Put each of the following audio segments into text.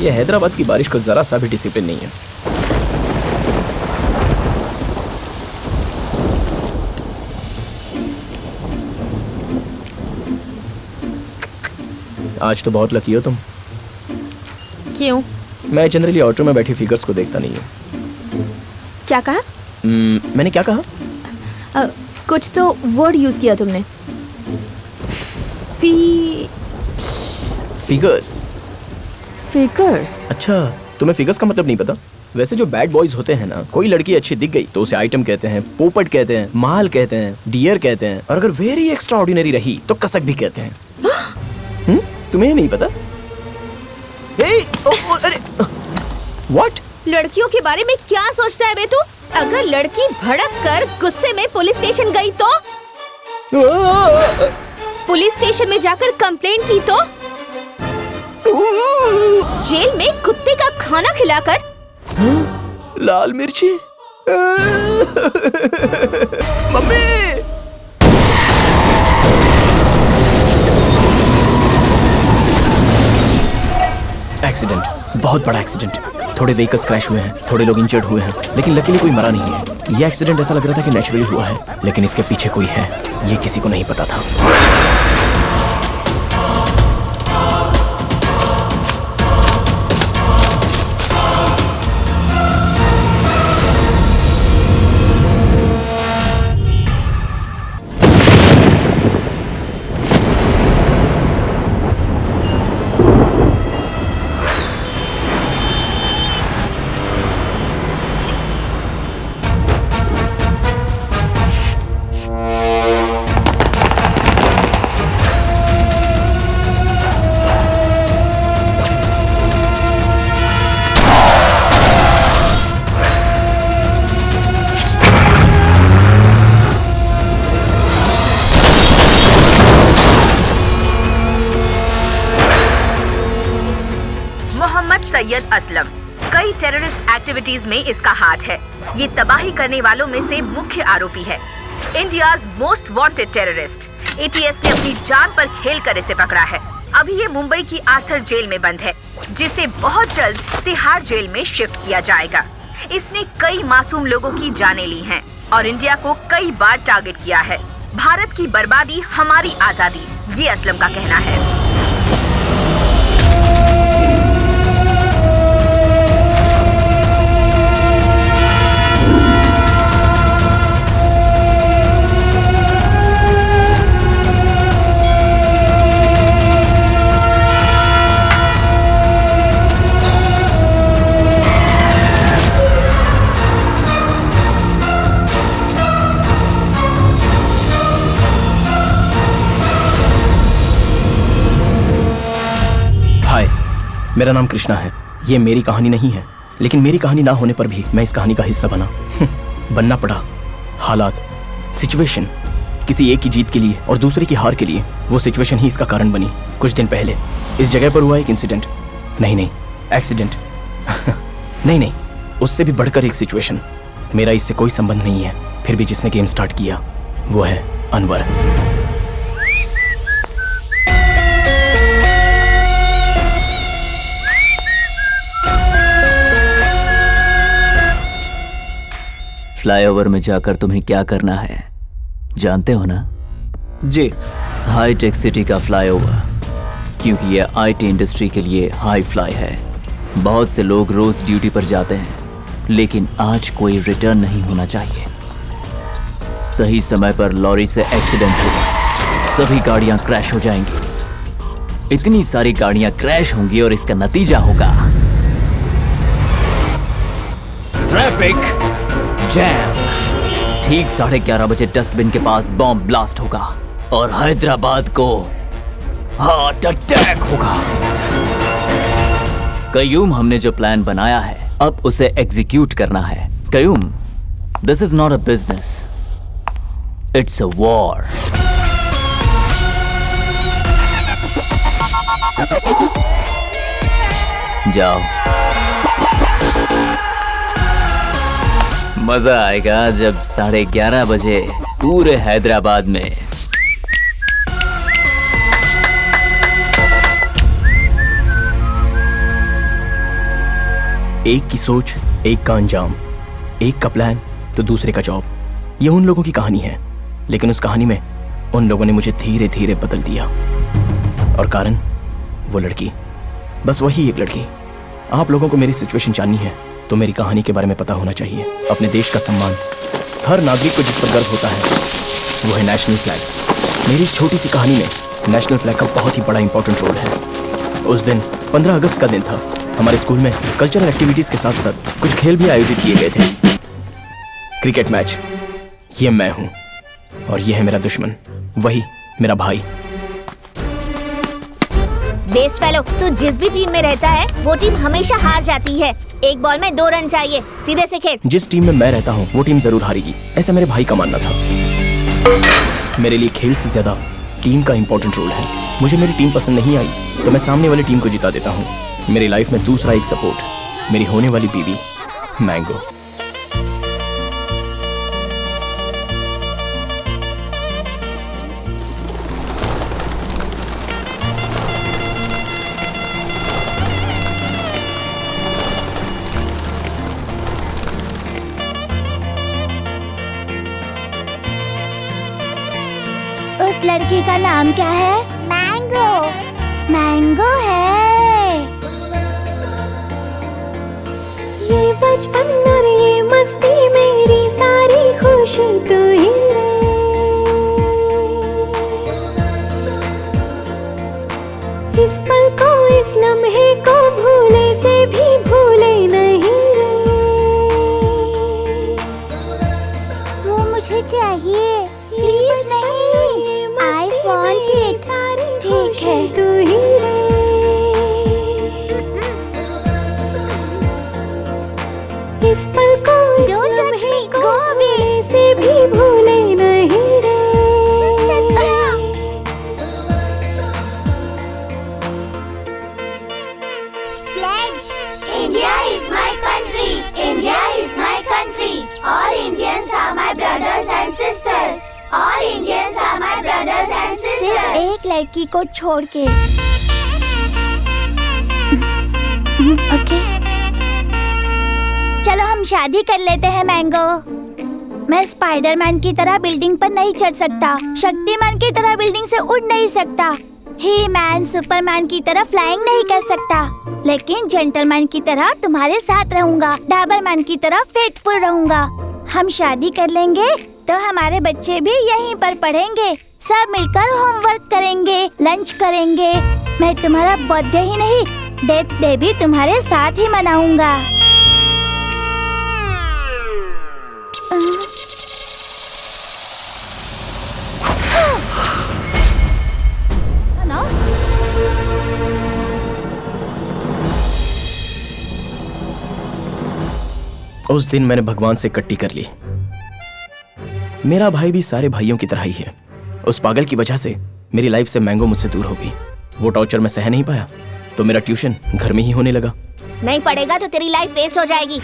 ये हैदराबाद की बारिश को जरा सा भी डिसिप्लिन नहीं है। आज तो बहुत लकी हो तुम। क्यों? मैं जनरली ऑटो में बैठी फिगर्स को देखता नहीं हूँ। क्या कहा? मैंने क्या कहा? कुछ तो वर्ड यूज किया तुमने। फिगर्स। फिगर्स? अच्छा, तुम्हें फिगर्स का मतलब नहीं पता? वैसे जो बैड बॉयज होते हैं ना, कोई लड़की अच्छी दिख गई तो उसे आइटम कहते हैं, पोपट कहते हैं, माल कहते हैं, डियर कहते हैं, और अगर वेरी एक्स्ट्रा ऑर्डिनरी रही तो कसक भी कहते हैं। तुम्हें नहीं पता? अरे व्हाट? लड़कियों के बारे में क्या सोचता है बे तू? अगर लड़की भड़क कर गुस्से में पुलिस स्टेशन गई तो? पुलिस स्टेशन में जाकर कंप्लेंट की तो? जेल में कुत्ते का खाना खिलाकर? लाल मिर्ची। मम्मी! एक्सीडेंट, बहुत बड़ा एक्सीडेंट। थोड़े व्हीकल्स क्रैश हुए हैं, थोड़े लोग इंजर्ड हुए हैं, लेकिन लकीली कोई मरा नहीं है। ये एक्सीडेंट ऐसा लग रहा था कि नेचुरली हुआ है, लेकिन इसके पीछे कोई है, ये किसी को नहीं पता था। सैयद असलम, कई टेररिस्ट एक्टिविटीज में इसका हाथ है। ये तबाही करने वालों में से मुख्य आरोपी है। India's most wanted terrorist. ATS ने अपनी जान पर खेलकर इसे पकड़ा है। अभी ये मुंबई की आर्थर जेल में बंद है, जिसे बहुत जल्द तिहाड़ जेल में शिफ्ट किया जाएगा। इसने कई मासूम लोगों की जानें ली हैं और इंडिया को कई बार टारगेट किया है। भारत की बर्बादी हमारी आजादी, ये असलम का कहना है। मेरा नाम कृष्णा है। ये मेरी कहानी नहीं है, लेकिन मेरी कहानी ना होने पर भी मैं इस कहानी का हिस्सा बनना पड़ा। हालात, सिचुएशन, किसी एक की जीत के लिए और दूसरे की हार के लिए, वो सिचुएशन ही इसका कारण बनी। कुछ दिन पहले इस जगह पर हुआ एक इंसिडेंट, नहीं एक्सीडेंट नहीं, उससे भी बढ़कर एक सिचुएशन। मेरा इससे कोई संबंध नहीं है, फिर भी जिसने गेम स्टार्ट किया वो है अनवर। फ्लाईओवर में जाकर तुम्हें क्या करना है जानते हो ना? जी। हाईटेक सिटी का फ्लाईओवर, क्योंकि यह आईटी इंडस्ट्री के लिए हाई फ्लाई है। बहुत से लोग रोज ड्यूटी पर जाते हैं, लेकिन आज कोई रिटर्न नहीं होना चाहिए। सही समय पर लॉरी से एक्सीडेंट होगा, सभी गाड़ियां क्रैश हो जाएंगी। इतनी सारी गाड़ियां क्रैश होंगी और इसका नतीजा होगा ट्रैफिक जैम। ठीक 11:30 बजे डस्टबिन के पास बॉम्ब ब्लास्ट होगा और हैदराबाद को हार्ट अटैक होगा। कयूम, हमने जो प्लान बनाया है अब उसे एग्जीक्यूट करना है। Qayyum, this is not a business, it's a war. जाओ, मजा आएगा जब 11:30 बजे पूरे हैदराबाद में एक की सोच, एक का अंजाम, एक का प्लान तो दूसरे का जॉब। ये उन लोगों की कहानी है, लेकिन उस कहानी में उन लोगों ने मुझे धीरे धीरे बदल दिया। और कारण वो लड़की, बस वही एक लड़की। आप लोगों को मेरी सिचुएशन जाननी है तो मेरी कहानी के बारे में पता होना चाहिए। अपने देश का सम्मान हर नागरिक को जिस पर गर्व होता है वो है नेशनल फ्लैग। मेरी इस छोटी सी कहानी में नेशनल फ्लैग का बहुत ही बड़ा इंपॉर्टेंट रोल है। उस दिन 15 अगस्त का दिन था। हमारे स्कूल में कल्चरल एक्टिविटीज के साथ साथ कुछ खेल भी आयोजित किए गए थे। Cricket match. ये मैं हूं और ये है मेरा दुश्मन, वही मेरा भाई। बेस्ट फेलो, तू जिस भी टीम में रहता है वो टीम हमेशा हार जाती है। एक बॉल में 2 रन चाहिए, सीधे से खेल। जिस टीम में मैं रहता हूँ वो टीम जरूर हारेगी, ऐसा मेरे भाई का मानना था। मेरे लिए खेल से ज्यादा टीम का इंपॉर्टेंट रोल है। मुझे मेरी टीम पसंद नहीं आई तो मैं सामने वाली टीम को जिता देता हूँ। मेरी लाइफ में दूसरा एक सपोर्ट, मेरी होने वाली बीवी मैंगो। उस लड़की का नाम क्या है? मैंगो। मैंगो है। ये बचपन और ये मस्ती मेरी सारी खुशी तू ही रे। इस पल को, इस लम्हे को भूले से भी भूले नहीं रे। वो मुझे चाहिए। प्लीज नहीं, I want it। ठीक है। तू ही रे। इस पल को, Don't touch me, go away। से भी भूले नहीं रे। Pledge। India is my country। India is my country। All Indians are my brothers and sisters। All Indians are my brothers and sisters। सिर्फ एक लड़की को छोड़ के। ओके, चलो हम शादी कर लेते हैं मैंगो। मैं स्पाइडरमैन की तरह बिल्डिंग पर नहीं चढ़ सकता, शक्तिमान की तरह बिल्डिंग से उड़ नहीं सकता, ही मैन सुपरमैन की तरह फ्लाइंग नहीं कर सकता, लेकिन जेंटलमैन की तरह तुम्हारे साथ रहूंगा, डाबरमैन की तरह फेथफुल रहूंगा। हम शादी कर लेंगे तो हमारे बच्चे भी यहीं पर पढ़ेंगे, सब मिलकर होमवर्क करेंगे, लंच करेंगे। मैं तुम्हारा बर्थडे ही नहीं, डेथ डे भी तुम्हारे साथ ही मनाऊंगा। उस दिन मैंने भगवान से कट्टी कर ली। मेरा भाई भी सारे भाइयों की तरह ही है। उस पागल की वजह से मेरी लाइफ से मैंगो मुझसे दूर हो गई। वो टॉर्चर मैं सह नहीं पाया तो मेरा ट्यूशन घर में ही होने लगा। नहीं पढ़ेगा तो तेरी लाइफ वेस्ट हो जाएगी।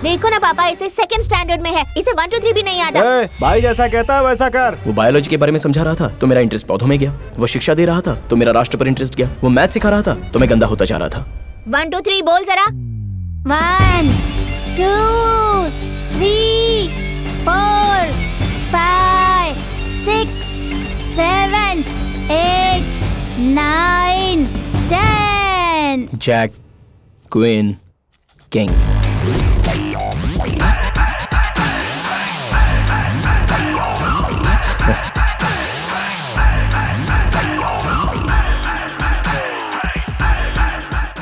देखो ना पापा, इसे सेकंड स्टैंडर्ड में है, इसे 1 2 3 भी नहीं आता। भाई जैसा कहता है वैसा कर। वो बायोलॉजी के बारे में समझा रहा था तो मेरा इंटरेस्ट पौधों में गया। वो शिक्षा दे रहा था तो मेरा राष्ट्र पर इंटरेस्ट गया। वो मैथ सिखा रहा था तो मैं गंदा होता जा रहा था। 1 2 3 बोल जरा। 1 2 3 4 5 6 7 8 9 10। Jack, queen, king.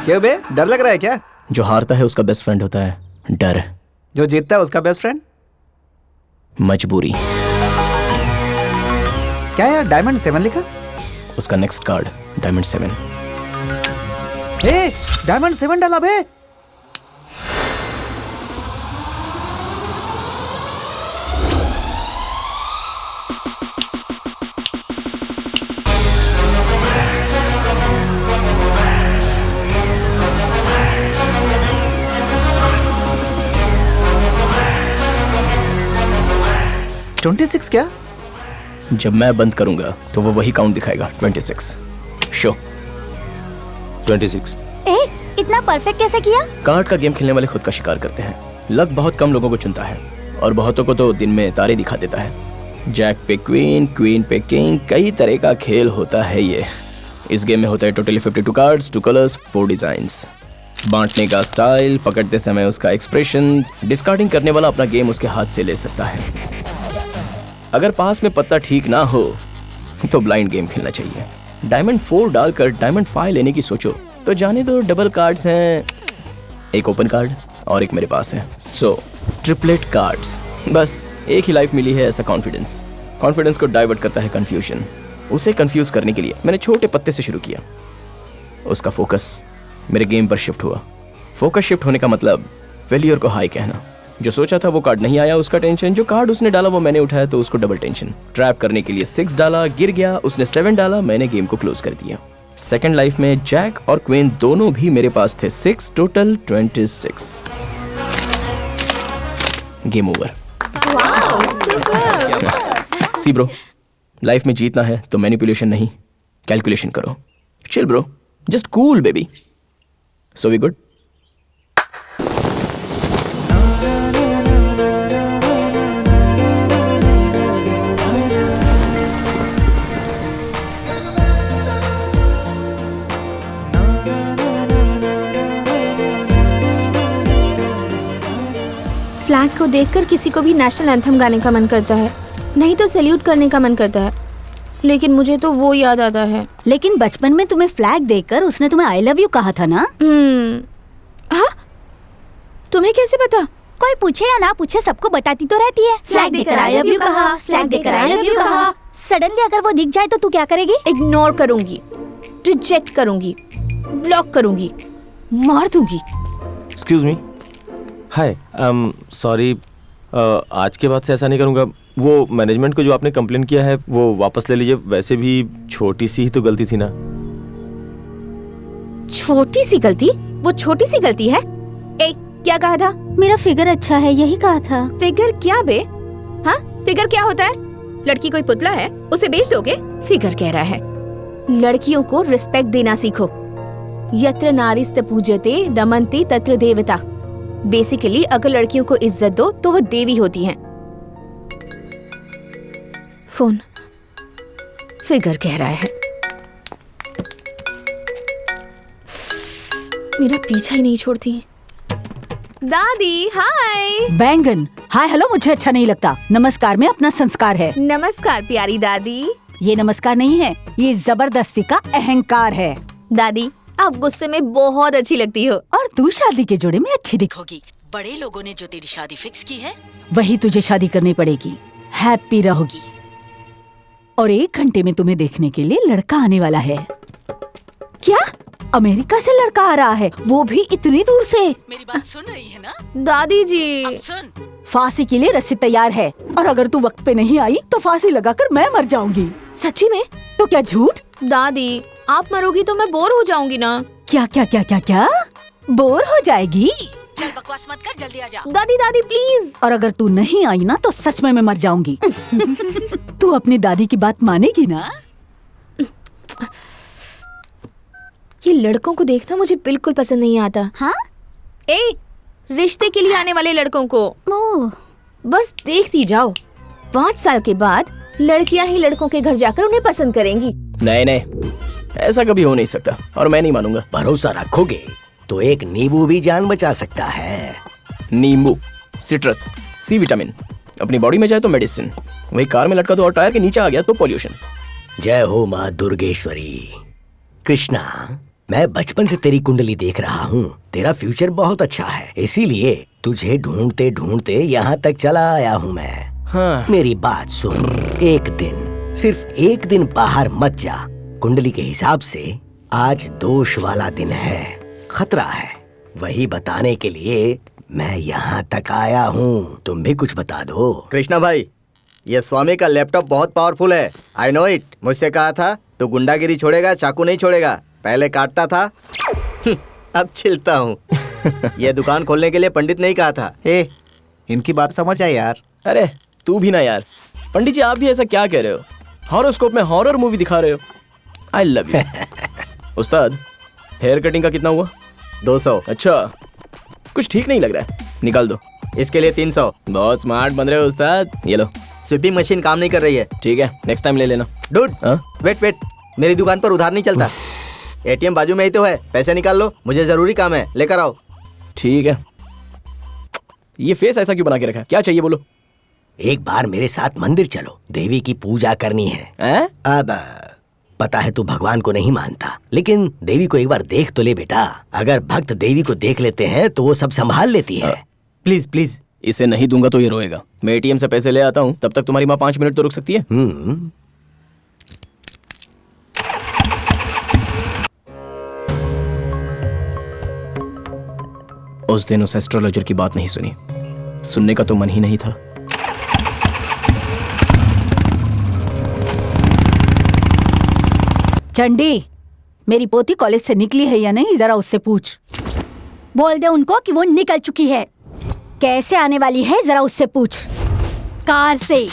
क्यों बे, डर लग रहा है क्या? जो हारता है उसका बेस्ट फ्रेंड होता है डर। जो जीतता है उसका बेस्ट फ्रेंड मजबूरी। क्या यार, डायमंड 7 लिखा? उसका नेक्स्ट कार्ड डायमंड 7। ए, डायमंड 7 डाला बे। । 26 क्या? जब मैं बंद करूंगा तो वो वही काउंट दिखाएगा। 26 शो 26। इतना परफेक्ट कैसे किया? कार्ड का गेम खेलने वाले खुद का शिकार करते हैं। लक बहुत कम लोगों को चुनता है और बहुतों को तो दिन में तारे दिखा देता है। जैक पे क्वीन, क्वीन पे किंग, कई तरह का खेल होता है ये। इस गेम में होता है टोटली 52 कार्ड्स, 2 कलर्स, 4 डिजाइंस। बांटने का स्टाइल, पकड़ते समय उसका एक्सप्रेशन, डिस्कार्डिंग करने वाला अपना गेम उसके हाथ से ले सकता है। अगर पास में पत्ता ठीक ना हो तो ब्लाइंड गेम खेलना चाहिए। डायमंड 4 डालकर डायमंड 5 लेने की सोचो तो जाने दो, डबल कार्ड्स हैं, एक ओपन कार्ड और एक मेरे पास है। सो ट्रिपलेट कार्ड्स। बस एक ही लाइफ मिली है, ऐसा कॉन्फिडेंस को डाइवर्ट करता है कंफ्यूजन। उसे कंफ्यूज करने के लिए मैंने छोटे पत्ते से शुरू किया। उसका फोकस मेरे गेम पर शिफ्ट हुआ। फोकस शिफ्ट होने का मतलब फेलियर को हाई कहना। जो सोचा था वो कार्ड नहीं आया, उसका टेंशन। जो कार्ड उसने डाला वो मैंने उठाया तो उसको डबल टेंशन। ट्रैप करने के लिए 6 डाला, गिर गया। उसने 7 डाला, मैंने गेम को क्लोज कर दिया। सेकंड लाइफ में जैक और क्वीन दोनों भी मेरे पास थे। 6 total 26। Game over. See bro, life में जीतना है तो मैनिपुलेशन नहीं, कैलकुलेशन करो। Chill bro, just cool baby. So we good. Flag को देखकर किसी को भी नेशनल एंथम गाने का मन करता है, नहीं तो सैल्यूट करने का मन करता है, लेकिन मुझे तो वो याद आता है। लेकिन बचपन में तुम्हें फ्लैग देखकर उसने तुम्हें आई लव यू कहा था ना? हाँ, तुम्हें कैसे पता? कोई पूछे या ना पूछे सबको बताती तो रहती है। फ्लैग देखकर आई लव यू कहा, फ्लैग देखकर आई लव यू कहा। सडनली अगर वो दिख जाए तो तू क्या करेगी? इग्नोर करूंगी, रिजेक्ट करूंगी, ब्लॉक करूंगी, मार दूंगी। एक्सक्यूज मी, हाय, सॉरी, आज के बाद से ऐसा नहीं करूँगा। वो मैनेजमेंट को जो आपने कंप्लेन किया है वो वापस ले लीजिए। वैसे भी छोटी सी ही तो गलती थी ना। छोटी सी गलती? वो छोटी सी गलती है? ए, क्या कहा था? मेरा फिगर अच्छा है, यही कहा था। फिगर क्या बे? हाँ, फिगर क्या होता है? लड़की कोई पुतला है, उसे बेच दोगे? फिगर कह रहा है। लड़कियों को रिस्पेक्ट देना सीखो। यत्र नारीस्त पूज्यते रमन्ते तत्र देवता। बेसिकली अगर लड़कियों को इज्जत दो तो वो देवी होती हैं। फोन। फिगर कह रहा है। मेरा पीछा ही नहीं छोड़ती। दादी हाय। बैंगन हाय हेलो मुझे अच्छा नहीं लगता। नमस्कार में अपना संस्कार है। नमस्कार प्यारी दादी। ये नमस्कार नहीं है, ये जबरदस्ती का अहंकार है। दादी आप गुस्से में बहुत अच्छी लगती हो। और तू शादी के जोड़े में अच्छी दिखोगी। बड़े लोगों ने जो तेरी शादी फिक्स की है वही तुझे शादी करनी पड़ेगी। हैप्पी रहोगी। और 1 घंटे में तुम्हें देखने के लिए लड़का आने वाला है। क्या? अमेरिका से लड़का आ रहा है, वो भी इतनी दूर से। मेरी बात सुन रही है ना दादी जी? अब सुन, फांसी के लिए रस्सी तैयार है और अगर तू वक्त पे नहीं आई तो फांसी लगाकर मैं मर जाऊंगी। सच्ची में? तो क्या झूठ? दादी आप मरोगी तो मैं बोर हो जाऊंगी ना। क्या क्या क्या क्या क्या बोर हो जाएगी? चल बकवास मत कर, जल्दी आ जा। दादी दादी प्लीज। और अगर तू नहीं आई ना तो सच में मैं मर जाऊंगी। तू अपनी दादी की बात मानेगी ना? ये लड़कों को देखना मुझे बिल्कुल पसंद नहीं आता। हाँ? ए, रिश्ते के लिए आने वाले लड़कों को बस देखती जाओ। 5 साल के बाद लड़कियां ही लड़कों के घर जाकर उन्हें पसंद करेंगी। नहीं, ऐसा कभी हो नहीं सकता और मैं नहीं मानूंगा। भरोसा रखोगे तो एक नींबू भी जान बचा सकता है। नींबू, सिट्रस, सी विटामिन अपनी बॉडी में जाए तो मेडिसिन, वही कार में लटका दो और टायर के नीचे आ गया तो पॉल्यूशन। जय हो माँ दुर्गेश्वरी। कृष्णा, मैं बचपन से तेरी कुंडली देख रहा हूँ। तेरा फ्यूचर बहुत अच्छा है, इसीलिए तुझे ढूंढते ढूंढते यहाँ तक चला आया हूँ मैं। हाँ। मेरी बात सुन, एक दिन, सिर्फ एक दिन बाहर मत जा। कुंडली के हिसाब से आज दोष वाला दिन है, खतरा है। वही बताने के लिए मैं यहाँ तक आया हूँ। तुम भी कुछ बता दो। कृष्णा भाई, ये स्वामी का लैपटॉप बहुत पावरफुल है। I know it. मुझसे कहा था तो गुंडागिरी छोड़ेगा, चाकू नहीं छोड़ेगा। पहले काटता था, अब छिलता हूँ। ये दुकान खोलने के लिए पंडित नहीं कहा था। इनकी बात समझ आए यार। अरे तू भी ना यार। पंडित जी आप भी ऐसा क्या कह रहे हो? हॉरोस्कोप में हॉरर मूवी दिखा रहे हो। आई love you. Ustad, hair cutting का कितना हुआ? 200। अच्छा, कुछ ठीक नहीं लग रहा है, निकाल दो। इसके लिए 300। बहुत स्मार्ट बन रहे हो उस्ताद। ये लो। स्वीपिंग मशीन काम नहीं कर रही है। ठीक है, नेक्स्ट टाइम ले लेना। डूड, हाँ? वेट, मेरी दुकान पर उधार नहीं चलता। एटीएम बाजू में ही तो है, पैसे निकाल लो, मुझे जरूरी काम है, लेकर आओ। ठीक है। ये फेस ऐसा क्यों बना के रखा है? क्या चाहिए बोलो। एक बार मेरे साथ मंदिर चलो, देवी की पूजा करनी है। अब पता है तू भगवान को नहीं मानता, लेकिन देवी को एक बार देख तो ले बेटा। अगर भक्त देवी को देख लेते हैं तो वो सब संभाल लेती है। प्लीज। इसे नहीं दूंगा तो ये रोएगा। मैं एटीएम से पैसे ले आता हूँ, तब तक तुम्हारी माँ 5 मिनट तो रुक सकती है। उस दिन उस एस्ट्रोलॉजर की बात नहीं सुनी, सुनने का तो मन ही नहीं था। चंडी, मेरी पोती कॉलेज से निकली है या नहीं, जरा उससे पूछ। बोल दे उनको कि वो निकल चुकी है। कैसे आने वाली है, जरा उससे पूछ। कार से।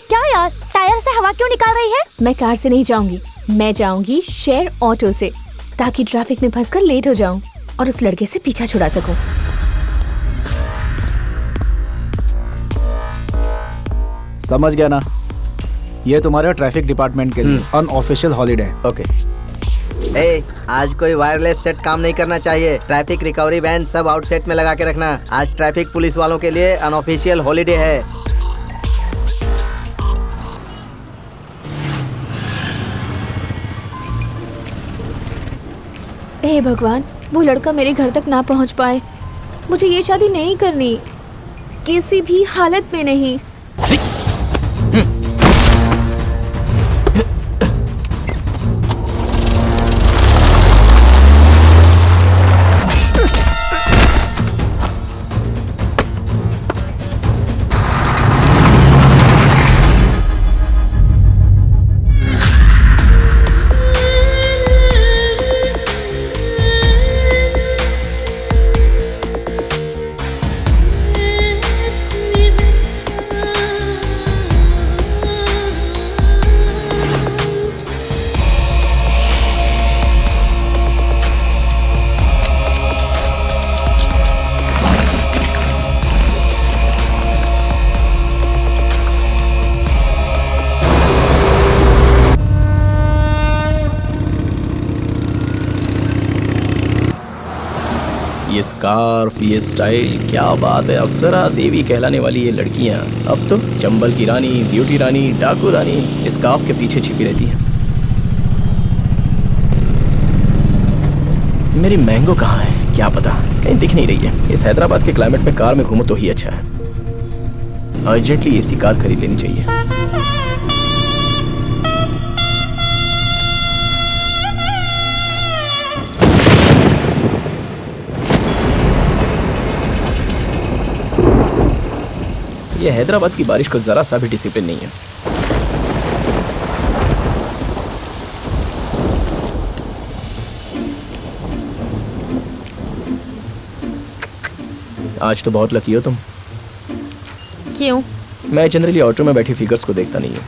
क्या यार, टायर से हवा क्यों निकाल रही है? मैं कार से नहीं जाऊंगी, मैं जाऊंगी शेयर ऑटो से, ताकि ट्रैफिक में फंसकर लेट हो जाऊं और उस लड़के से पीछा छुड़ा सकूं। समझ गया ना, ये तुम्हारे ट्रैफिक डिपार्टमेंट के लिए अनऑफिशियल हॉलीडे। ओके। आज कोई वायरलेस सेट काम नहीं करना चाहिए। ट्रैफिक रिकवरी बैंड सब आउटसेट में लगा के रखना। आज ट्रैफिक पुलिस वालों के लिए अनऑफिशियल हॉलीडे है। हे भगवान, वो लड़का मेरे घर तक ना पहुंच पाए। मुझे ये शादी नहीं करनी, किसी भी हालत में नहीं। ये स्कार्फ, ये स्टाइल, क्या बात है। अप्सरा देवी कहलाने वाली ये लड़कियां अब तो चंबल की रानी, ब्यूटी रानी, डाकू रानी स्कार्फ के पीछे छिपी रहती हैं। मेरी मैंगो कहाँ है, क्या पता, कहीं दिख नहीं रही है। इस हैदराबाद के क्लाइमेट में कार में घूमो तो ही अच्छा है। अर्जेंटली एसी कार खरीद लेनी चाहिए। ये हैदराबाद की बारिश को जरा सा भी डिसिप्लिन नहीं है। आज तो बहुत लकी हो तुम। क्यों? मैं जनरली ऑटो में बैठी फिगर्स को देखता नहीं हूँ।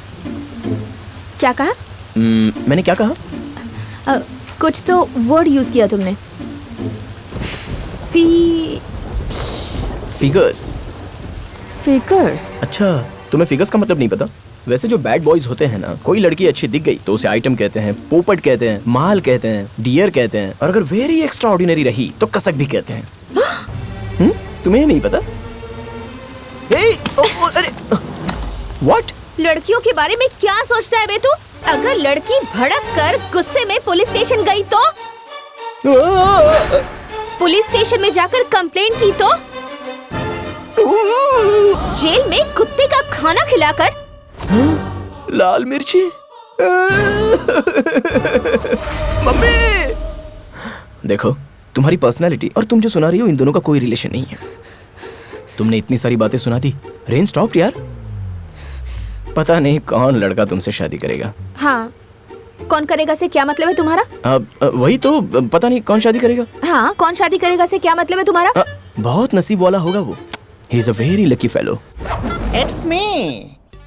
क्या कहा? मैंने क्या कहा? कुछ तो वर्ड यूज किया तुमने। फिगर्स। अच्छा, तुम्हें फिगर्स का मतलब नहीं पता? वैसे जो बैड बॉयज होते हैं ना, कोई लड़की अच्छी दिख गई तो उसे आइटम कहते हैं, पोपट कहते हैं, माल कहते हैं, डियर कहते हैं, और अगर वेरी एक्स्ट्रा ऑर्डिनरी रही तो कसक भी कहते हैं। तुम्हें नहीं पता? अरे व्हाट? लड़कियों के बारे में क्या सोचता है बे तू? अगर लड़की भड़क कर गुस्से में पुलिस स्टेशन गई तो? पुलिस स्टेशन में जाकर कंप्लेंट की तो? जेल में कुत्ते का खाना खिलाकर? लाल मिर्ची। मम्मी! देखो, तुम्हारी पर्सनालिटी और तुम जो सुना रही हो, इन दोनों का कोई रिलेशन नहीं है। तुमने इतनी सारी बातें सुना दी, रेन स्टॉप्ड यार। पता नहीं कौन लड़का तुमसे शादी करेगा। हाँ, कौन करेगा से क्या मतलब है तुम्हारा? वही तो, पता नहीं कौन शादी करेगा। हाँ, कौन शादी करेगा से क्या मतलब है तुम्हारा? बहुत नसीब वाला होगा वो। He is a very lucky fellow. It's me.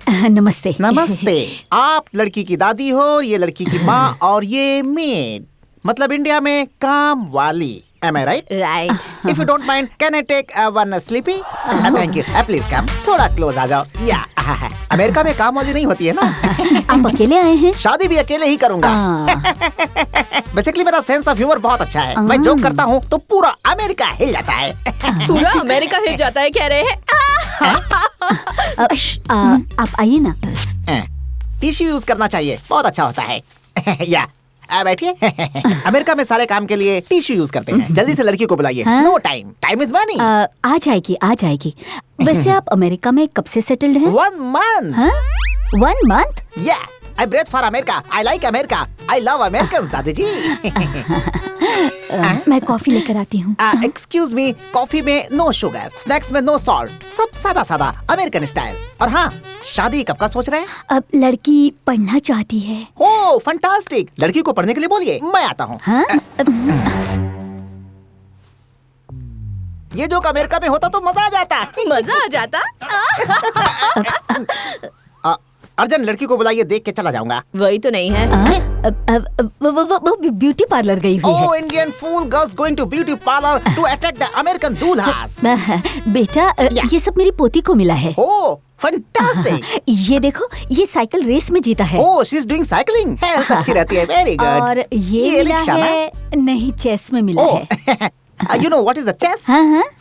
नमस्ते। नमस्ते। आप लड़की की दादी हो और ये लड़की की माँ और ये मेड, मतलब इंडिया में काम वाली। Am I right? Right. If you don't mind, can I take one sleepy? Thank you. Please come. थोड़ा क्लोज आ जाओ। या अमेरिका में काम वाली नहीं होती है ना। आप अकेले आए हैं? शादी भी अकेले ही करूंगा। बेसिकली मेरा सेंस ऑफ ह्यूमर बहुत अच्छा है। मैं जोक करता हूँ तो पूरा अमेरिका हिल जाता है। पूरा अमेरिका हिल जाता है कह रहे हैं। आप आइए ना। टिश्यू यूज करना चाहिए, बहुत अच्छा होता है। या बैठिए। अमेरिका में सारे काम के लिए टिश्यू यूज करते हैं। जल्दी से लड़की को बुलाइए। No time, time is money. आ जाएगी, आ जाएगी। वैसे आप अमेरिका में कब से सेटल्ड हैं? 1 month। 1 month? Yeah, I breathe for America. I like America. I love Americans, दादी जी। मैं कॉफी लेकर आती हूँ। एक्सक्यूज मी, कॉफी में नो शुगर, स्नैक्स में नो सॉल्ट, सब सादा सादा अमेरिकन स्टाइल। और हाँ, शादी कब का सोच रहे हैं? अब लड़की पढ़ना चाहती है। ओह फंटास्टिक, लड़की को पढ़ने के लिए बोलिए, मैं आता हूँ। ये जो अमेरिका में होता तो मजा आ जाता। मजा आ जाता। अर्जन, लड़की को बुलाइए, देख के चला जाऊंगा। वही तो नहीं है। वो ब्यूटी पार्लर गई हुई है। Oh, Indian fool girls going to beauty parlor to attack the American दूल्हास। बेटा, ये सब मेरी पोती को मिला है। Oh, fantastic। ये देखो, ये साइकिल रेस में जीता है। Oh, she's doing cycling। Health अच्छी रहती है, very good। और ये मिला है, नहीं, चेस में मिला है। You know what is the chess?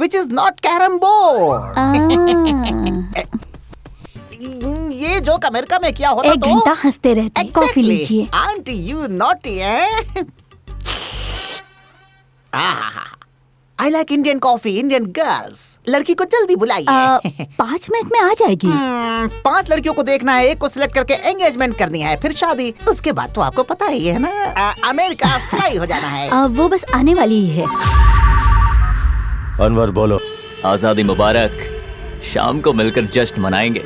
Which is not carom board। ये जोक अमेरिका में क्या होता? एक घंटा हंसते रहते। कॉफी लीजिए। आंटी यू नॉटी है। I like Indian coffee, Indian girls। लड़की को जल्दी बुलाइए। 5 मिनट में आ जाएगी। 5 लड़कियों को देखना है, एक को सिलेक्ट करके एंगेजमेंट करनी है, फिर शादी, उसके बाद तो आपको पता ही है ना, अमेरिका फ्लाई हो जाना है। वो बस आने वाली ही है। अनवर बोलो। आजादी मुबारक। शाम को मिलकर जश्न मनाएंगे।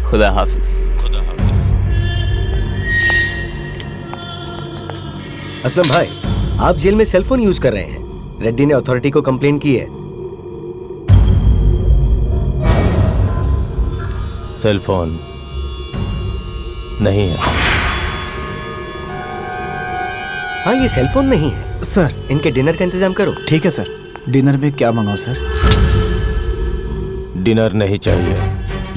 खुदा हाफिज। खुदा हाफिज। असलम भाई, आप जेल में सेलफोन यूज कर रहे हैं। रेड्डी ने अथॉरिटी को कंप्लेन की है। सेलफोन नहीं है। हाँ, ये सेलफोन नहीं है। सर, इनके डिनर का इंतजाम करो। ठीक है सर। डिनर में क्या मंगाऊं सर? डिनर नहीं चाहिए।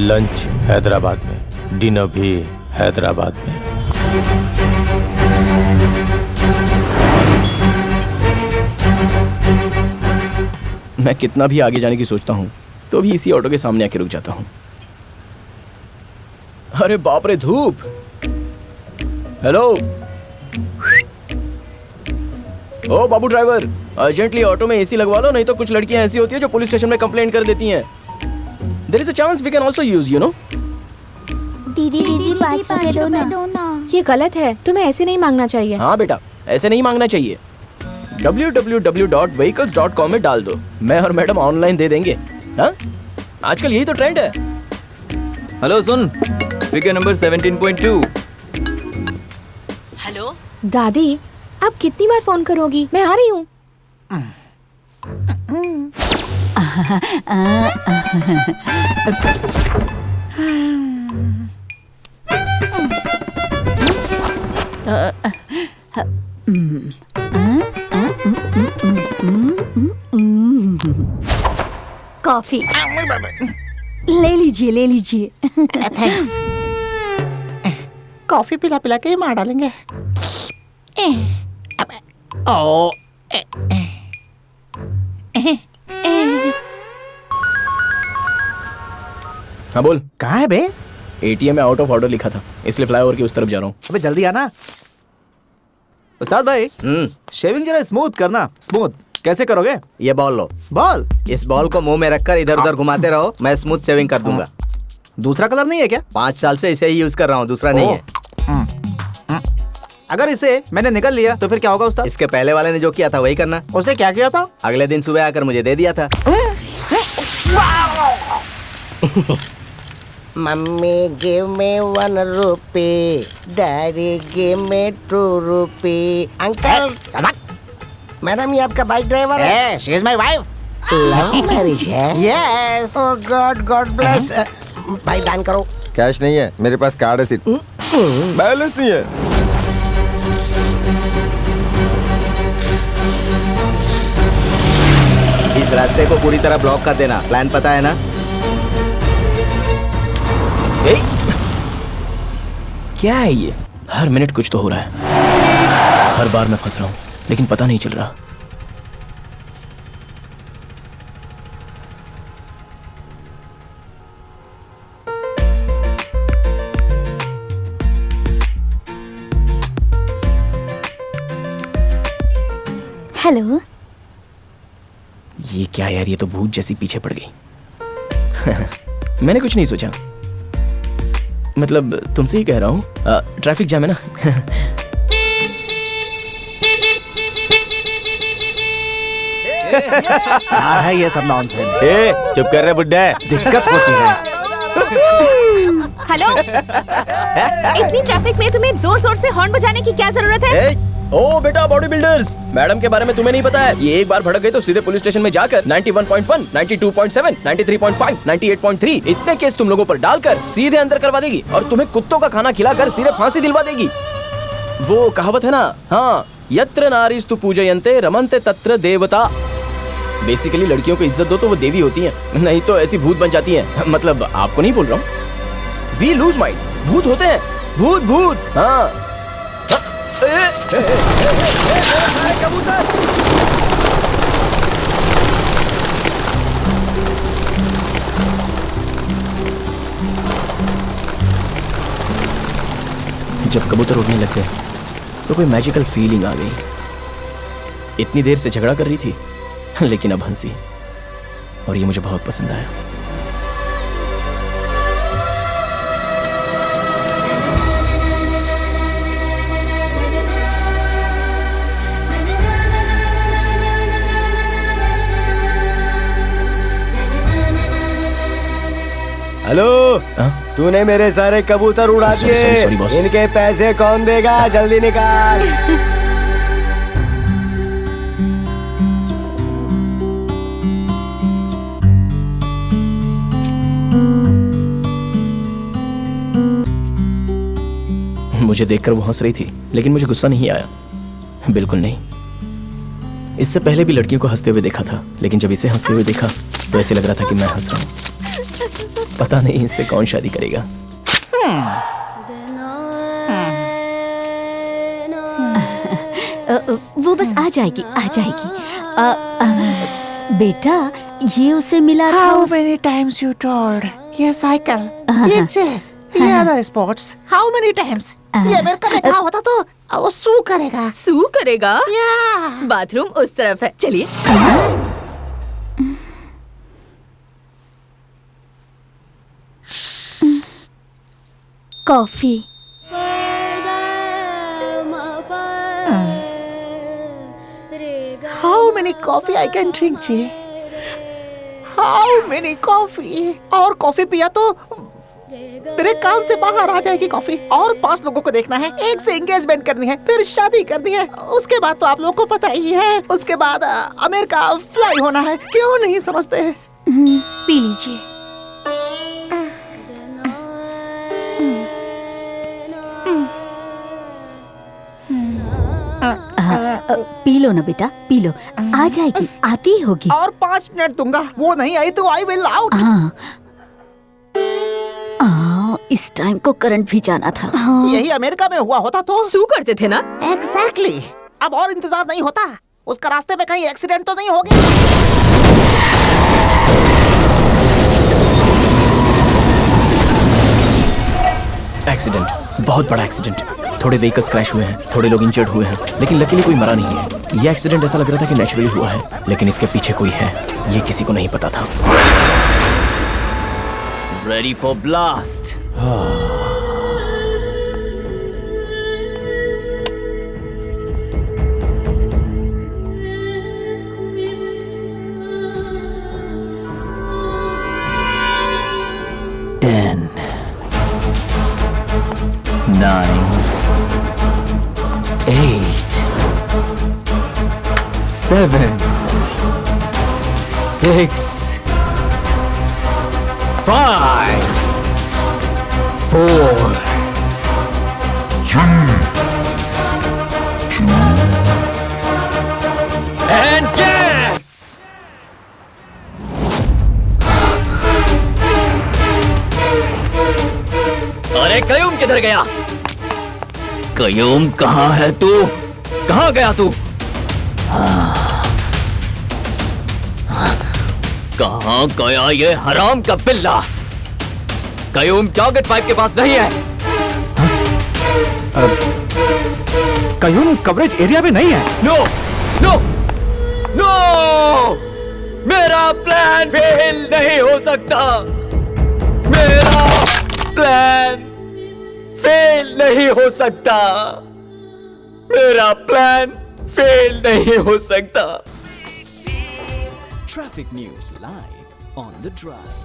लंच हैदराबाद में, डिनर भी हैदराबाद में। मैं कितना भी आगे जाने की सोचता हूँ तो भी इसी ऑटो के सामने आके रुक जाता हूँ। अरे बाप रे, धूप। हेलो, ओ बाबू ड्राइवर, अर्जेंटली ऑटो में एसी लगवा लो, नहीं तो कुछ लड़कियां ऐसी होती है जो पुलिस स्टेशन में कंप्लेंट कर देती हैं। There is a chance we can also use, you know? दीदी 5 रुपए दो ना। ये गलत है, तुम्हें ऐसे नहीं मांगना चाहिए। हाँ बेटा, ऐसे नहीं मांगना चाहिए। www.vehicles.com में डाल दो, मैं और मैडम ऑनलाइन दे देंगे। हाँ, आजकल यही तो ट्रेंड है। हेलो सुन, फिगर नंबर 17.2। हेलो दादी, आप कितनी बार फोन करोगी? मैं आ रही हूँ। कॉफी ले लीजिए, ले लीजिए। थैंक्स। कॉफी पिला पिला के मार डालेंगे। ओ हाँ बोल। कहाँ है बे? एटीएम में आउट ऑफ ऑर्डर लिखा था, इसलिए फ्लाईओवर की उस तरफ जा रहा हूँ। अबे जल्दी आना। उस्ताद भाई, शेविंग जरा स्मूथ करना। स्मूथ कैसे करोगे? ये बॉल लो। बॉल? इस बॉल को मुंह में रखकर इधर उधर घुमाते रहो, मैं स्मूथ शेविंग कर दूंगा। दूसरा कलर नहीं है क्या? 5 साल से इसे ही यूज कर रहा हूँ, दूसरा नहीं है। अगर इसे मैंने निकल लिया तो फिर क्या होगा उस्ताद? इसके पहले वाले ने जो किया था वही करना। उसने क्या किया था? अगले दिन सुबह आकर मुझे दे दिया था। मम्मी गिव मी 1 रुपी, डैडी गिव मी 2 रुपी। अंकल, मैडम ये आपका बाइक ड्राइवर है? She is my wife. Love marriage है? यस। ओह गॉड, गॉड ब्लेस। भाई दान करो। कैश नहीं है, मेरे पास कार्ड है सिर्फ। बैलेंस नहीं है। इस रास्ते को पूरी तरह ब्लॉक कर देना। प्लान पता है ना? क्या है ये? हर मिनट कुछ तो हो रहा है। हर बार मैं फंस रहा हूं, लेकिन पता नहीं चल रहा। हेलो। ये क्या यार, ये तो भूत जैसी पीछे पड़ गई। मैंने कुछ नहीं सोचा, मतलब तुमसे ही कह रहा हूँ। ट्रैफिक जाम है ना। क्या है ये सब नॉनसेंस? चुप कर रहे बुड्ढे, दिक्कत होती है। हेलो, इतनी ट्रैफिक में तुम्हें जोर जोर से हॉर्न बजाने की क्या जरूरत है? ओ बेटा, बॉडी बिल्डर्स, मैडम के बारे में तुम्हें नहीं पता है। ये एक बार भड़क गई तो सीधे पुलिस स्टेशन में जाकर 91.1, 92.7, 93.5, 98.3 इतने केस तुम लोगों पर डालकर सीधे अंदर करवा देगी और तुम्हें कुत्तों का खाना खिलाकर सीधे फांसी दिलवा देगी। वो कहावत है ना, हाँ, यत्र नारीस्तु पूजयन्ते रमन्ते तत्र देवता। बेसिकली लड़कियों को इज्जत दो तो वो देवी होती हैं, नहीं तो ऐसी भूत बन जाती हैं। मतलब आपको नहीं बोल रहा हूँ। वी लूज माइंड, भूत होते हैं, भूत भूत। हाँ जब कबूतर उड़ने लग गए तो कोई मैजिकल फीलिंग आ गई। इतनी देर से झगड़ा कर रही थी, लेकिन अब हंसी, और ये मुझे बहुत पसंद आया। हेलो, तूने मेरे सारे कबूतर उड़ा दिए। इनके पैसे कौन देगा? जल्दी निकाल। मुझे देखकर वो हंस रही थी, लेकिन मुझे गुस्सा नहीं आया, बिल्कुल नहीं। इससे पहले भी लड़कियों को हंसते हुए देखा था, लेकिन जब इसे हंसते हुए देखा तो ऐसे लग रहा था कि मैं हंस रहा हूँ। पता नहीं इससे कौन शादी करेगा। वो बस आ जाएगी, आ जाएगी। बेटा, ये उसे मिला था। How many times you told? ये साइकिल, ये चेस, ये other sports. How many times? ये अमेरिका में कहा होता तो वो सू करेगा। सू करेगा? या बाथरूम उस तरफ है, चलिए। Coffee. How many coffee I can drink जी? How many coffee? और कॉफी पिया तो मेरे कान से बाहर आ जाएगी कॉफी। और 5 लोगों को देखना है, एक से एंगेजमेंट करनी है, फिर शादी करनी है, उसके बाद तो आप लोगों को पता ही है, उसके बाद अमेरिका फ्लाई होना है। क्यों नहीं समझते? पी लीजिए। पी लो ना बेटा, पी लो, आ जाएगी, आती होगी। और 5 मिनट दूंगा, वो नहीं आई तो आई विल आउट। इस टाइम को करंट भी जाना था। यही अमेरिका में हुआ होता तो सू करते थे ना। एग्जैक्टली। अब और इंतजार नहीं होता, उसका रास्ते में कहीं एक्सीडेंट तो नहीं हो गया। एक्सीडेंट, बहुत बड़ा एक्सीडेंट। थोड़े व्हीकल्स क्रैश हुए हैं, थोड़े लोग इंजर्ड हुए हैं, लेकिन लकीली कोई मरा नहीं है। ये एक्सीडेंट ऐसा लग रहा था कि नेचुरली हुआ है, लेकिन इसके पीछे कोई है, ये किसी को नहीं पता था। Ready for blast. Ten, 9, 8, 7, 6, 5, 4 and yes! अरे कयूम किधर गया? कयूम कहाँ है तू? कहाँ गया तू? कहाँ गया ये हराम का बिल्ला? कयूम चॉकलेट पाइप के पास नहीं है। कयूम कवरेज एरिया में नहीं है। नो नो नो, मेरा प्लान फेल नहीं हो सकता। मेरा प्लान फेल नहीं हो सकता। मेरा प्लान फेल नहीं हो सकता। Traffic News live on the drive.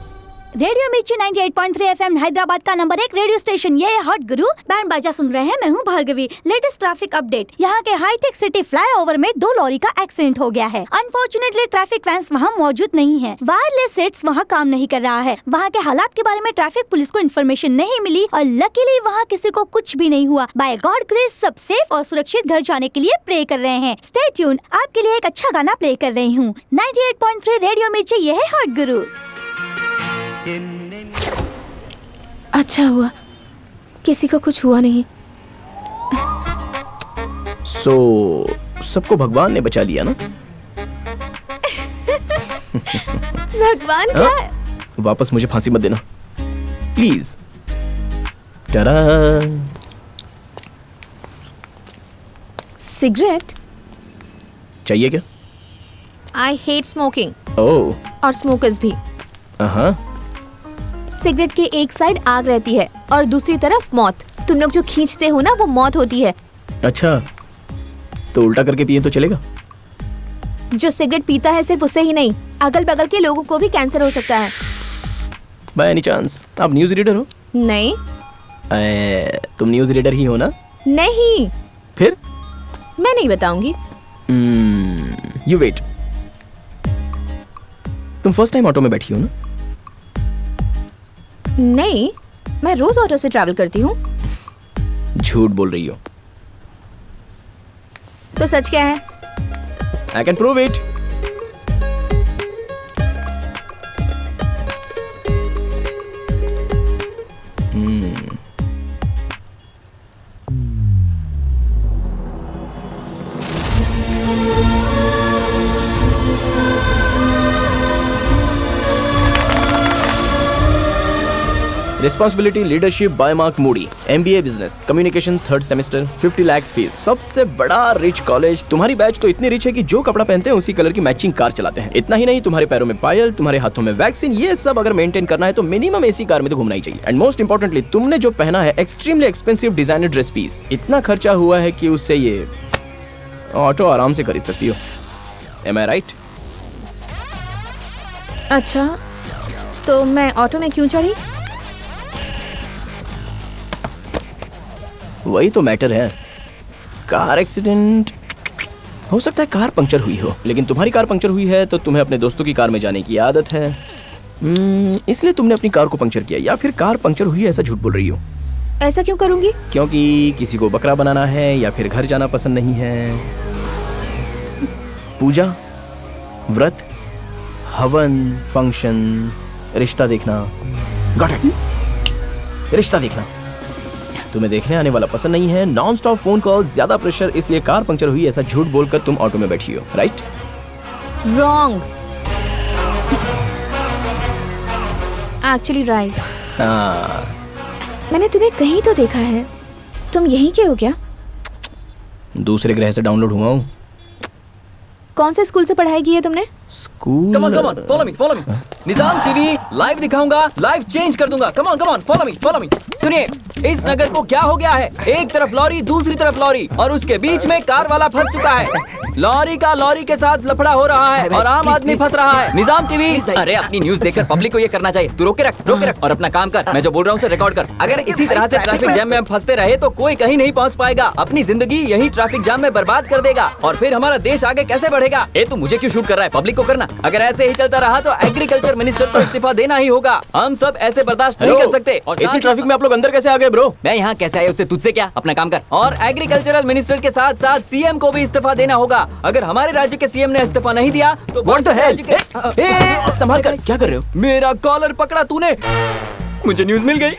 Radio मिर्ची 98.3 एफएम हैदराबाद का नंबर 1 रेडियो स्टेशन। ये है हॉट गुरु। बैंड बाजा सुन रहे हैं। मैं हूँ भार्गवी। Latest traffic update. यहाँ के हाईटेक सिटी फ्लाईओवर में 2 लॉरी का एक्सीडेंट हो गया है। अनफॉर्चुनेटली ट्रैफिक वैन्स वहाँ मौजूद नहीं है। वायरलेस सेट्स वहाँ काम नहीं कर रहा है। वहाँ के हालात के बारे में ट्रैफिक पुलिस को इन्फॉर्मेशन नहीं मिली और लकीली वहाँ किसी को कुछ भी नहीं हुआ। बाय गॉड ग्रेस सब सेफ और सुरक्षित घर जाने के लिए प्रे कर रहे हैं। स्टे ट्यून, आपके लिए एक अच्छा गाना प्ले कर रही हूँ। 98.3 रेडियो मिर्ची। ये है हॉट गुरु। अच्छा हुआ किसी को कुछ हुआ नहीं। सबको भगवान ने बचा लिया ना? भगवान क्या? वापस मुझे फांसी मत देना प्लीज। टारा। सिगरेट चाहिए क्या? I hate smoking. ओह। और स्मोकर्स भी। सिगरेट के एक साइड आग रहती है और दूसरी तरफ मौत। तुम लोग जो खींचते हो ना वो मौत होती है। अच्छा, तो उल्टा करके पिए तो चलेगा? जो सिगरेट पीता है सिर्फ उसे ही नहीं, अगल बगल के लोगों को भी कैंसर हो सकता है। बाय एनी चांस आप न्यूज रीडर हो? नहीं। तुम न्यूज रीडर ही हो ना? नहीं। फिर? मैं नहीं बताऊंगी। You wait. तुम फर्स्ट टाइम ऑटो में बैठी हो ना? नहीं, मैं रोज ऑटो से ट्रैवल करती हूँ। झूठ बोल रही हो। तो सच क्या है? I can prove it. Responsibility leadership bye mark Moody, MBA business communication 3rd semester, 50 lakh fees, सबसे बड़ा रिच कॉलेज। तुम्हारी बैच तो इतनी रिच है कि जो कपड़ा पहनते हैं उसी कलर की मैचिंग कार चलाते हैं। इतना ही नहीं, तुम्हारे पैरों में पायल, तुम्हारे हाथों में वैक्सीन, ये सब अगर मेंटेन करना है तो मिनिमम AC कार में तो घूमना ही चाहिए। एंड मोस्ट इंपॉर्टेंटली तुमने जो पहना है extremely expensive designer dress piece, इतना खर्चा हुआ है कि उससे ये ऑटो आराम से खरीद सकती हो। Am I right? अच्छा, तो मैं ऑटो में क्यों चढ़ी? वही तो मैटर है। कार एक्सीडेंट हो सकता है, कार पंक्चर हुई हो, लेकिन तुम्हारी कार पंक्चर हुई है तो तुम्हें अपने दोस्तों की कार में जाने की आदत है, इसलिए तुमने अपनी कार को पंक्चर किया। या फिर कार पंक्चर हुई है ऐसा झूठ बोल रही हो। ऐसा क्यों करूंगी? क्योंकि किसी को बकरा बनाना है या फिर घर जाना पसंद नहीं है। पूजा, व्रत, हवन, फंक्शन, रिश्ता देखना। Got it. रिश्ता देखना तुम्हें देखने आने वाला पसंद नहीं है। नॉन स्टॉप फोन कॉल, ज्यादा प्रेशर, इसलिए कार पंक्चर हुई ऐसा झूठ बोलकर तुम ऑटो में बैठी हो। राइट? रॉन्ग। Actually right. मैंने तुम्हें कहीं तो देखा है। तुम यहीं के हो क्या? दूसरे ग्रह से डाउनलोड हुआ हूँ। कौन से स्कूल से पढ़ाई की है तुमने? School? Come on follow me. Nizam TV live दिखाऊंगा, लाइव चेंज कर दूंगा। Come on follow me. सुनिए, इस नगर को क्या हो गया है? एक तरफ लॉरी, दूसरी तरफ लॉरी, और उसके बीच में कार वाला फंस चुका है। लॉरी का लॉरी के साथ लफड़ा हो रहा है और आम आदमी फंस रहा है। निजाम टीवी, अरे अपनी न्यूज देखकर पब्लिक को ये करना चाहिए। तू रोके रख और अपना काम कर। मैं जो बोल रहा हूँ उसे रिकॉर्ड कर। अगर इसी तरह से ट्रैफिक जैम में हम फंसते रहे तो कोई कहीं नहीं पहुँच पाएगा। अपनी जिंदगी यही ट्रैफिक जाम में बर्बाद कर देगा और फिर हमारा देश आगे कैसे बढ़ेगा? ये तू मुझे क्यों शूट कर रहा है? पब्लिक को करना। अगर ऐसे ही चलता रहा तो एग्रीकल्चर एग्रीकल्चर मिनिस्टर को इस्तीफा देना ही होगा। हम सब ऐसे बर्दाश्त नहीं कर सकते। और इतनी ट्रैफिक में आप लोग अंदर कैसे आ गए ब्रो? मैं यहाँ कैसे आया उससे तुझसे क्या, अपना काम कर। और एग्रीकल्चरल मिनिस्टर के साथ साथ सीएम को भी इस्तीफा देना होगा। अगर हमारे राज्य के सीएम ने इस्तीफा नहीं दिया तो What the hell? संभाल कर, क्या कर रहे हो? मेरा कॉलर पकड़ा तूने, मुझे न्यूज मिल गई।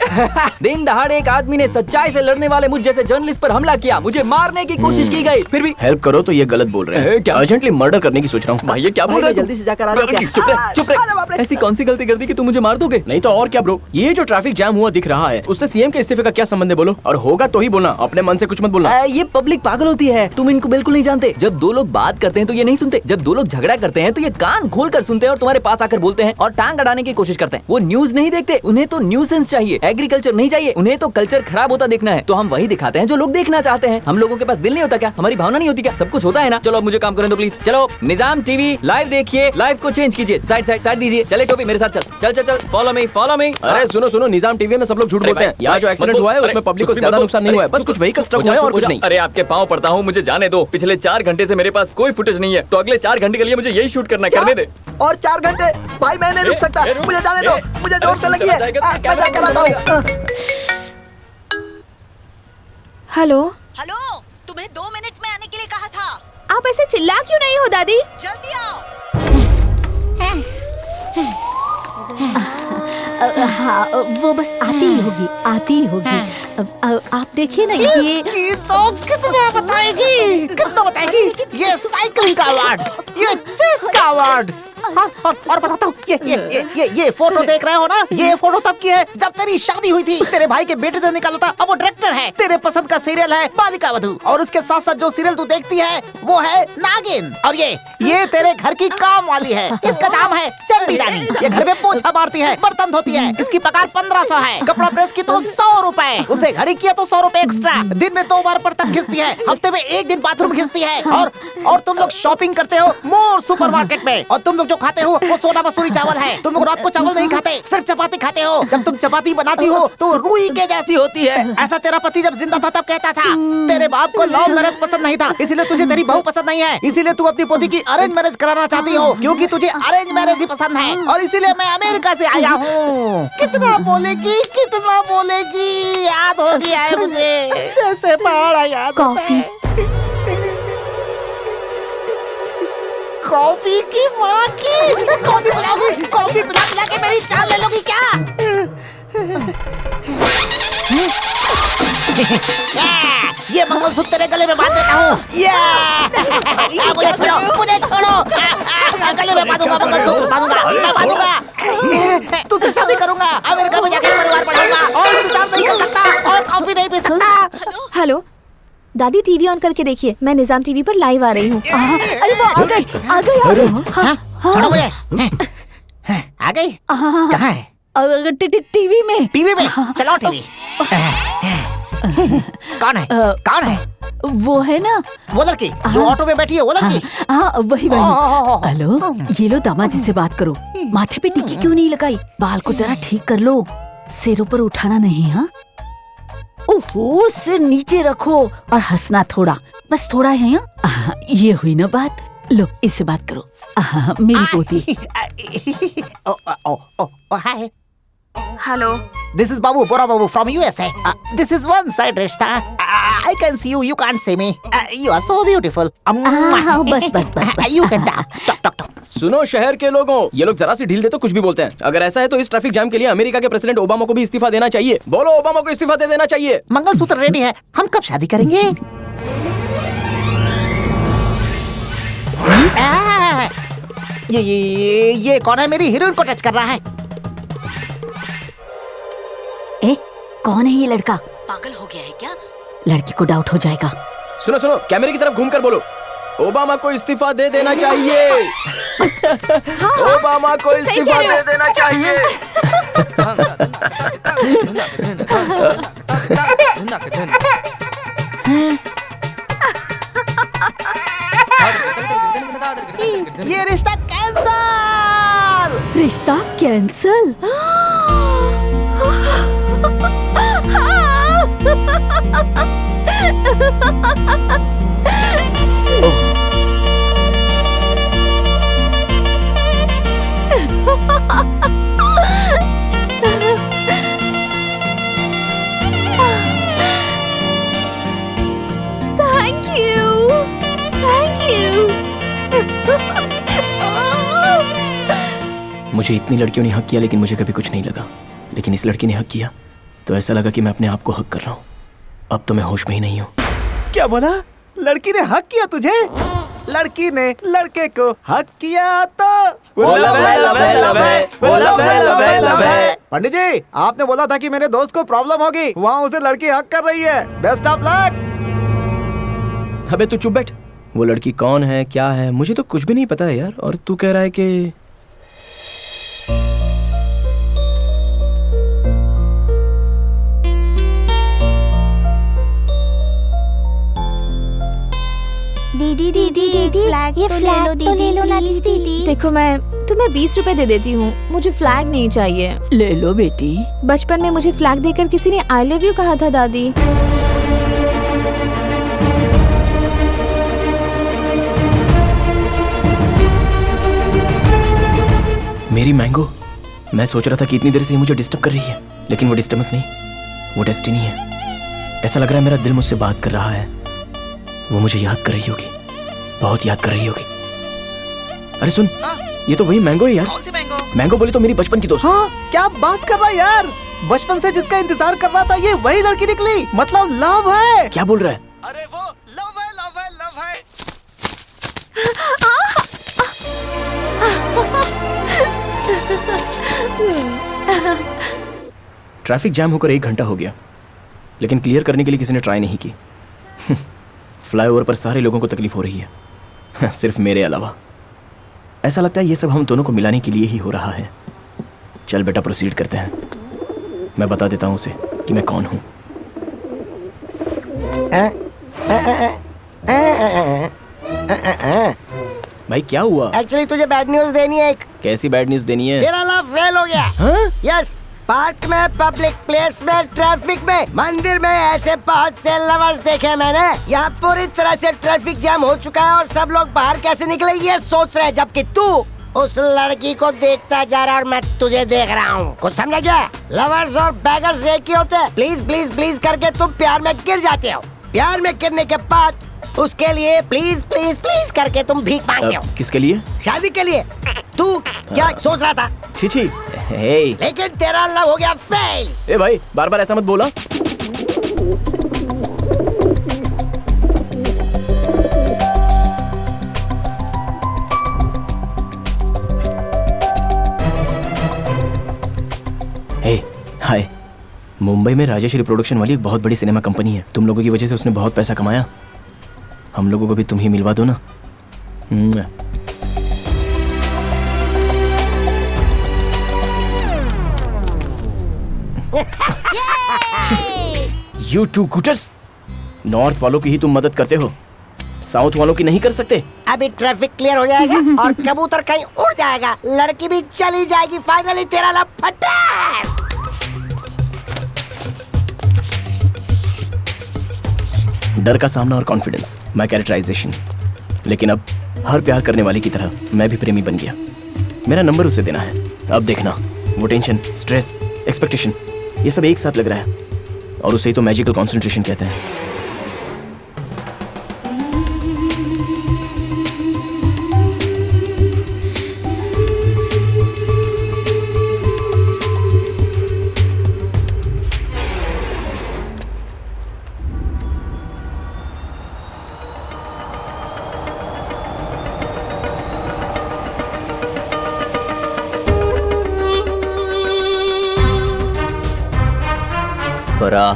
दिन दहाड़े एक आदमी ने सच्चाई से लड़ने वाले मुझ जैसे जर्नलिस्ट पर हमला किया, मुझे मारने की कोशिश की गई, फिर भी हेल्प करो तो ये गलत बोल रहे हैं। क्या अर्जेंटली मर्डर करने की सोच रहा हूँ। भाई ये क्या बोल रहा है? जल्दी से जाकर आ जाओ। चुप रहे, चुप रहे। ऐसी कौन सी गलती कर दी कि तू मुझे मार दोगे? नहीं तो और क्या ब्रो, ये जो ट्रैफिक जैम हुआ दिख रहा है उससे सीएम के इस्तीफे का क्या संबंध है बोलो? और होगा तो ही बोलना, अपने मन से कुछ मत बोलना। ये पब्लिक पागल होती है, तुम इनको बिल्कुल नहीं जानते। जब दो लोग बात करते हैं तो ये नहीं सुनते, जब दो लोग झगड़ा करते हैं तो ये कान खोल कर सुनते हैं और तुम्हारे पास आकर बोलते हैं और टांग अड़ाने की कोशिश करते हैं। वो न्यूज नहीं देखते, उन्हें तो न्यूसेंस चाहिए, एग्रीकल्चर नहीं चाहिए। उन्हें तो कल्चर खराब होता देखना है, तो हम वही दिखाते हैं जो लोग देखना चाहते हैं। हम लोगों के पास दिल नहीं होता क्या? हमारी भावना नहीं होती क्या? सब कुछ होता है ना। चलो अब मुझे काम करने दो प्लीज। चलो निजाम टीवी लाइव देखिए, लाइव को चेंज कीजिए, साइड दीजिए। चले टोपी मेरे साथ चल चल चल चल, फॉलो मी। अरे सुनो, निजाम टीवी में सब लोग झूठ बोलते हैं। यहाँ जो एक्सीडेंट हुआ है उसमें पब्लिक को ज्यादा नुकसान नहीं हुआ है, बस कुछ व्हीकल स्ट्रक हुआ है और कुछ नहीं। अरे आपके पाँव पड़ता हूँ, मुझे जाने दो। पिछले 4 घंटे से मेरे पास कोई फुटेज नहीं है, तो अगले 4 घंटे के लिए मुझे यही शूट करना, करने दे। और 4 घंटे भाई मैं नहीं रुक सकता, मुझे जाने दो, मुझे जोर से लगी है, मैं जाकर आता हूँ। हेलो हेलो, तुम्हें 2 मिनट में आने के लिए कहा था। आप ऐसे चिल्ला क्यों नहीं हो दादी? जल्दी आओ। हाँ, वो बस आती ही होगी। आप देखिए ना, ये तो कितना बताएगी? ये साइकिलिंग का अवार्ड, ये चेस का अवार्ड। हाँ, और बताता हूँ, ये फोटो देख रहे हो ना, ये फोटो तब की है जब तेरी शादी हुई थी। तेरे भाई के बेटे ने निकाला था, अब वो डायरेक्टर है। तेरे पसंद का सीरियल है बालिका वधू, और उसके साथ साथ जो सीरियल तू देखती है वो है नागिन। और ये तेरे घर की काम वाली है, इसका नाम है चंडी रानी। ये घर में पोछा मारती है, बर्तन धोती है, इसकी पगार 1500 है। कपड़ा प्रेस की तो 100 रुपए, उसे घड़ी किया तो 100 रुपए एक्स्ट्रा। दिन में 2 बार बर्तन घिसती है, हफ्ते में 1 दिन बाथरूम घिसती है। और तुम लोग शॉपिंग करते हो मोर सुपरमार्केट में, और तुम लोग जो खाते हो वो सोना मसूरी चावल है। तुम लोग रात को चावल नहीं खाते, सिर्फ चपाती खाते हो। जब तुम चपाती बनाती हो तो रुई के जैसी होती है। ऐसा तेरा पति जब जिंदा था तब कहता था। तेरे बाप को लव मैरिज पसंद नहीं था, इसीलिए तुझे तेरी बहू पसंद नहीं है। इसीलिए तू अपनी पोती की अरेंज मैरिज कराना चाहती हो, क्योंकि तुझे अरेंज मैरिज ही पसंद है। और इसीलिए मैं अमेरिका से आया हूँ। कितना बोलेगी, याद हो गया है मुझे, जैसे पहाड़ याद होता है। कॉफी की माँ की, कॉफी पिलाओगी? कॉफी पिला के मेरी जान ले लोगी क्या? ये मंगलसूत्र तेरे गले में बांध देता हूँ। मुझे छोड़ो, गले में बांधूंगा, मंगलसूत्र बांधूंगा। तुझसे शादी करूंगा, अमेरिका में जाकर परिवार बढ़ाऊंगा, और इंतजार नहीं कर सकता, और कॉफी नहीं पी सकता। हेलो दादी, टीवी ऑन करके देखिए, मैं निजाम टीवी पर लाइव आ रही हूँ। अरे वो आ गई। छोड़ो मुझे। आ गई? कहाँ है? टीवी में। चलाओ टीवी। कौन है? वो है ना, वो लड़की जो ऑटो में बैठी है, वो लड़की। हाँ वही। हेलो, ये लो दामाद जी से बात करो। माथे पे टिक्की क्यों नहीं लगाई? बाल को जरा ठीक कर लो, सिर ऊपर उठाना नहीं। हाँ, ओहो, सिर नीचे रखो और हंसना थोड़ा, बस थोड़ा है। ये हुई ना बात। लो, इससे बात करो। मेरी पोती। हाय, hello, this is Babu, Bora Babu from USA. This is one side Rishta. I can see you, you can't see me. You are so beautiful. बस। You can talk. सुनो शहर के लोगों, ये लोग जरा सी ढील दे तो कुछ भी बोलते हैं। अगर ऐसा है तो इस ट्रैफिक जाम के लिए अमेरिका के प्रेसिडेंट ओबामा को भी इस्तीफा देना चाहिए। बोलो, ओबामा को इस्तीफा दे देना चाहिए। मंगलसूत्र रेडी है, हम कब शादी करेंगे? ये कौन है? मेरी हीरोइन को टच कर रहा है। कौन है ये लड़का? पागल हो गया है क्या? लड़की को डाउट हो जाएगा। सुनो, कैमरे की तरफ घूमकर बोलो, ओबामा को इस्तीफा दे देना चाहिए। ओबामा को इस्तीफा दे देना चाहिए। ये रिश्ता कैंसल। रिश्ता cancel? Thank you, thank you. मुझे इतनी लड़कियों ने हक किया लेकिन मुझे कभी कुछ नहीं लगा, लेकिन इस लड़की ने हक किया तो ऐसा लगा कि मैं अपने आप को हक कर रहा हूँ। अब तो मैं होश में ही नहीं हूँ। क्या बोला? लड़की ने हक किया तुझे? लड़की ने लड़के को हक किया तो वो लव है, लव है, लव है, वो लव है, लव है, लव है। पंडित जी, आपने बोला था कि मेरे दोस्त को प्रॉब्लम होगी, वहाँ उसे लड़की हक कर रही है। Best of luck. अबे तू चुप बैठ। वो लड़की कौन है, क्या है, मुझे तो कुछ भी नहीं पता है यार। और तू कह रहा है कि दीदी दीदी दीदी ये फ्लैग तो ले लो ना दीदी। देखो मैं तुम्हें 20 रुपए दे देती हूँ, मुझे फ्लैग नहीं चाहिए। ले लो बेटी। बचपन में मुझे फ्लैग देकर किसी ने आई लव यू कहा था दादी। मेरी मैंगो, मैं सोच रहा था कि इतनी देर से ये मुझे डिस्टर्ब कर रही है, लेकिन वो डिस्टर्बेंस नहीं, वो डेस्टिनी है। ऐसा लग रहा है मेरा दिल मुझसे बात कर रहा है। वो मुझे याद कर रही होगी, बहुत याद कर रही होगी। अरे सुन, ये तो वही मैंगो है यार। कौन सी मैंगो? मैंगो बोले तो मेरी बचपन की दोस्त। हाँ, क्या बात कर रहा है यार? बचपन से जिसका इंतजार कर रहा था ये वही लड़की निकली, मतलब लव है। क्या बोल रहा है? अरे वो लव है, लव है, लव है। ट्रैफिक जैम होकर 1 घंटा हो गया, लेकिन क्लियर करने के लिए किसी ने ट्राई नहीं की। फ्लाईओवर पर सारे लोगों को तकलीफ हो रही है, सिर्फ मेरे अलावा। ऐसा लगता है ये सब हम दोनों को मिलाने के लिए ही हो रहा है। चल बेटा, प्रोसीड करते हैं। मैं बता देता हूँ उसे कि मैं कौन हूँ। भाई क्या हुआ? एक्चुअली तुझे बैड न्यूज देनी है। एक कैसी बैड न्यूज देनी है? तेरा लव फेल हो गया। हाँ? यस, पार्क में, पब्लिक प्लेस में, ट्रैफिक में, मंदिर में ऐसे बहुत से लवर्स देखे मैंने। यहाँ पूरी तरह से ट्रैफिक जैम हो चुका है और सब लोग बाहर कैसे निकले ये सोच रहे हैं, जबकि तू उस लड़की को देखता जा रहा और मैं तुझे देख रहा हूँ। कुछ समझा क्या? लवर्स और बैगर्स एक ही होते हैं। प्लीज प्लीज प्लीज करके तुम प्यार में गिर जाते हो। प्यार में गिरने के बाद उसके लिए प्लीज प्लीज प्लीज करके तुम भीख मांगते हो। किसके लिए? शादी के लिए। तू क्या सोच रहा था? छी छी। हे। लेकिन तेरा लव हो गया फेल। ए भाई, बार बार ऐसा मत बोला। हे, हाय। मुंबई में राजेश रिप्रोडक्शन वाली एक बहुत बड़ी सिनेमा कंपनी है। तुम लोगों की वजह से उसने बहुत पैसा कमाया। हम लोगों को भी तुम ही मिलवा दो ना। You two gutters! नॉर्थ वालों की ही तुम मदद करते हो, साउथ वालों की नहीं कर सकते। अभी ट्रैफिक क्लियर हो जाएगा और कबूतर कहीं उड़ जाएगा, लड़की भी चली जाएगी। फाइनली तेरा लव फटा। डर का सामना और कॉन्फिडेंस, माय कैरेक्टराइजेशन। लेकिन अब हर प्यार करने वाले की तरह मैं भी प्रेमी बन गया। मेरा नंबर उसे देना है। अब देखना, वो टेंशन, स्ट्रेस, एक्सपेक्टेशन, ये सब एक साथ लग रहा है, और उसे ही तो मैजिकल कंसंट्रेशन कहते हैं। फराह,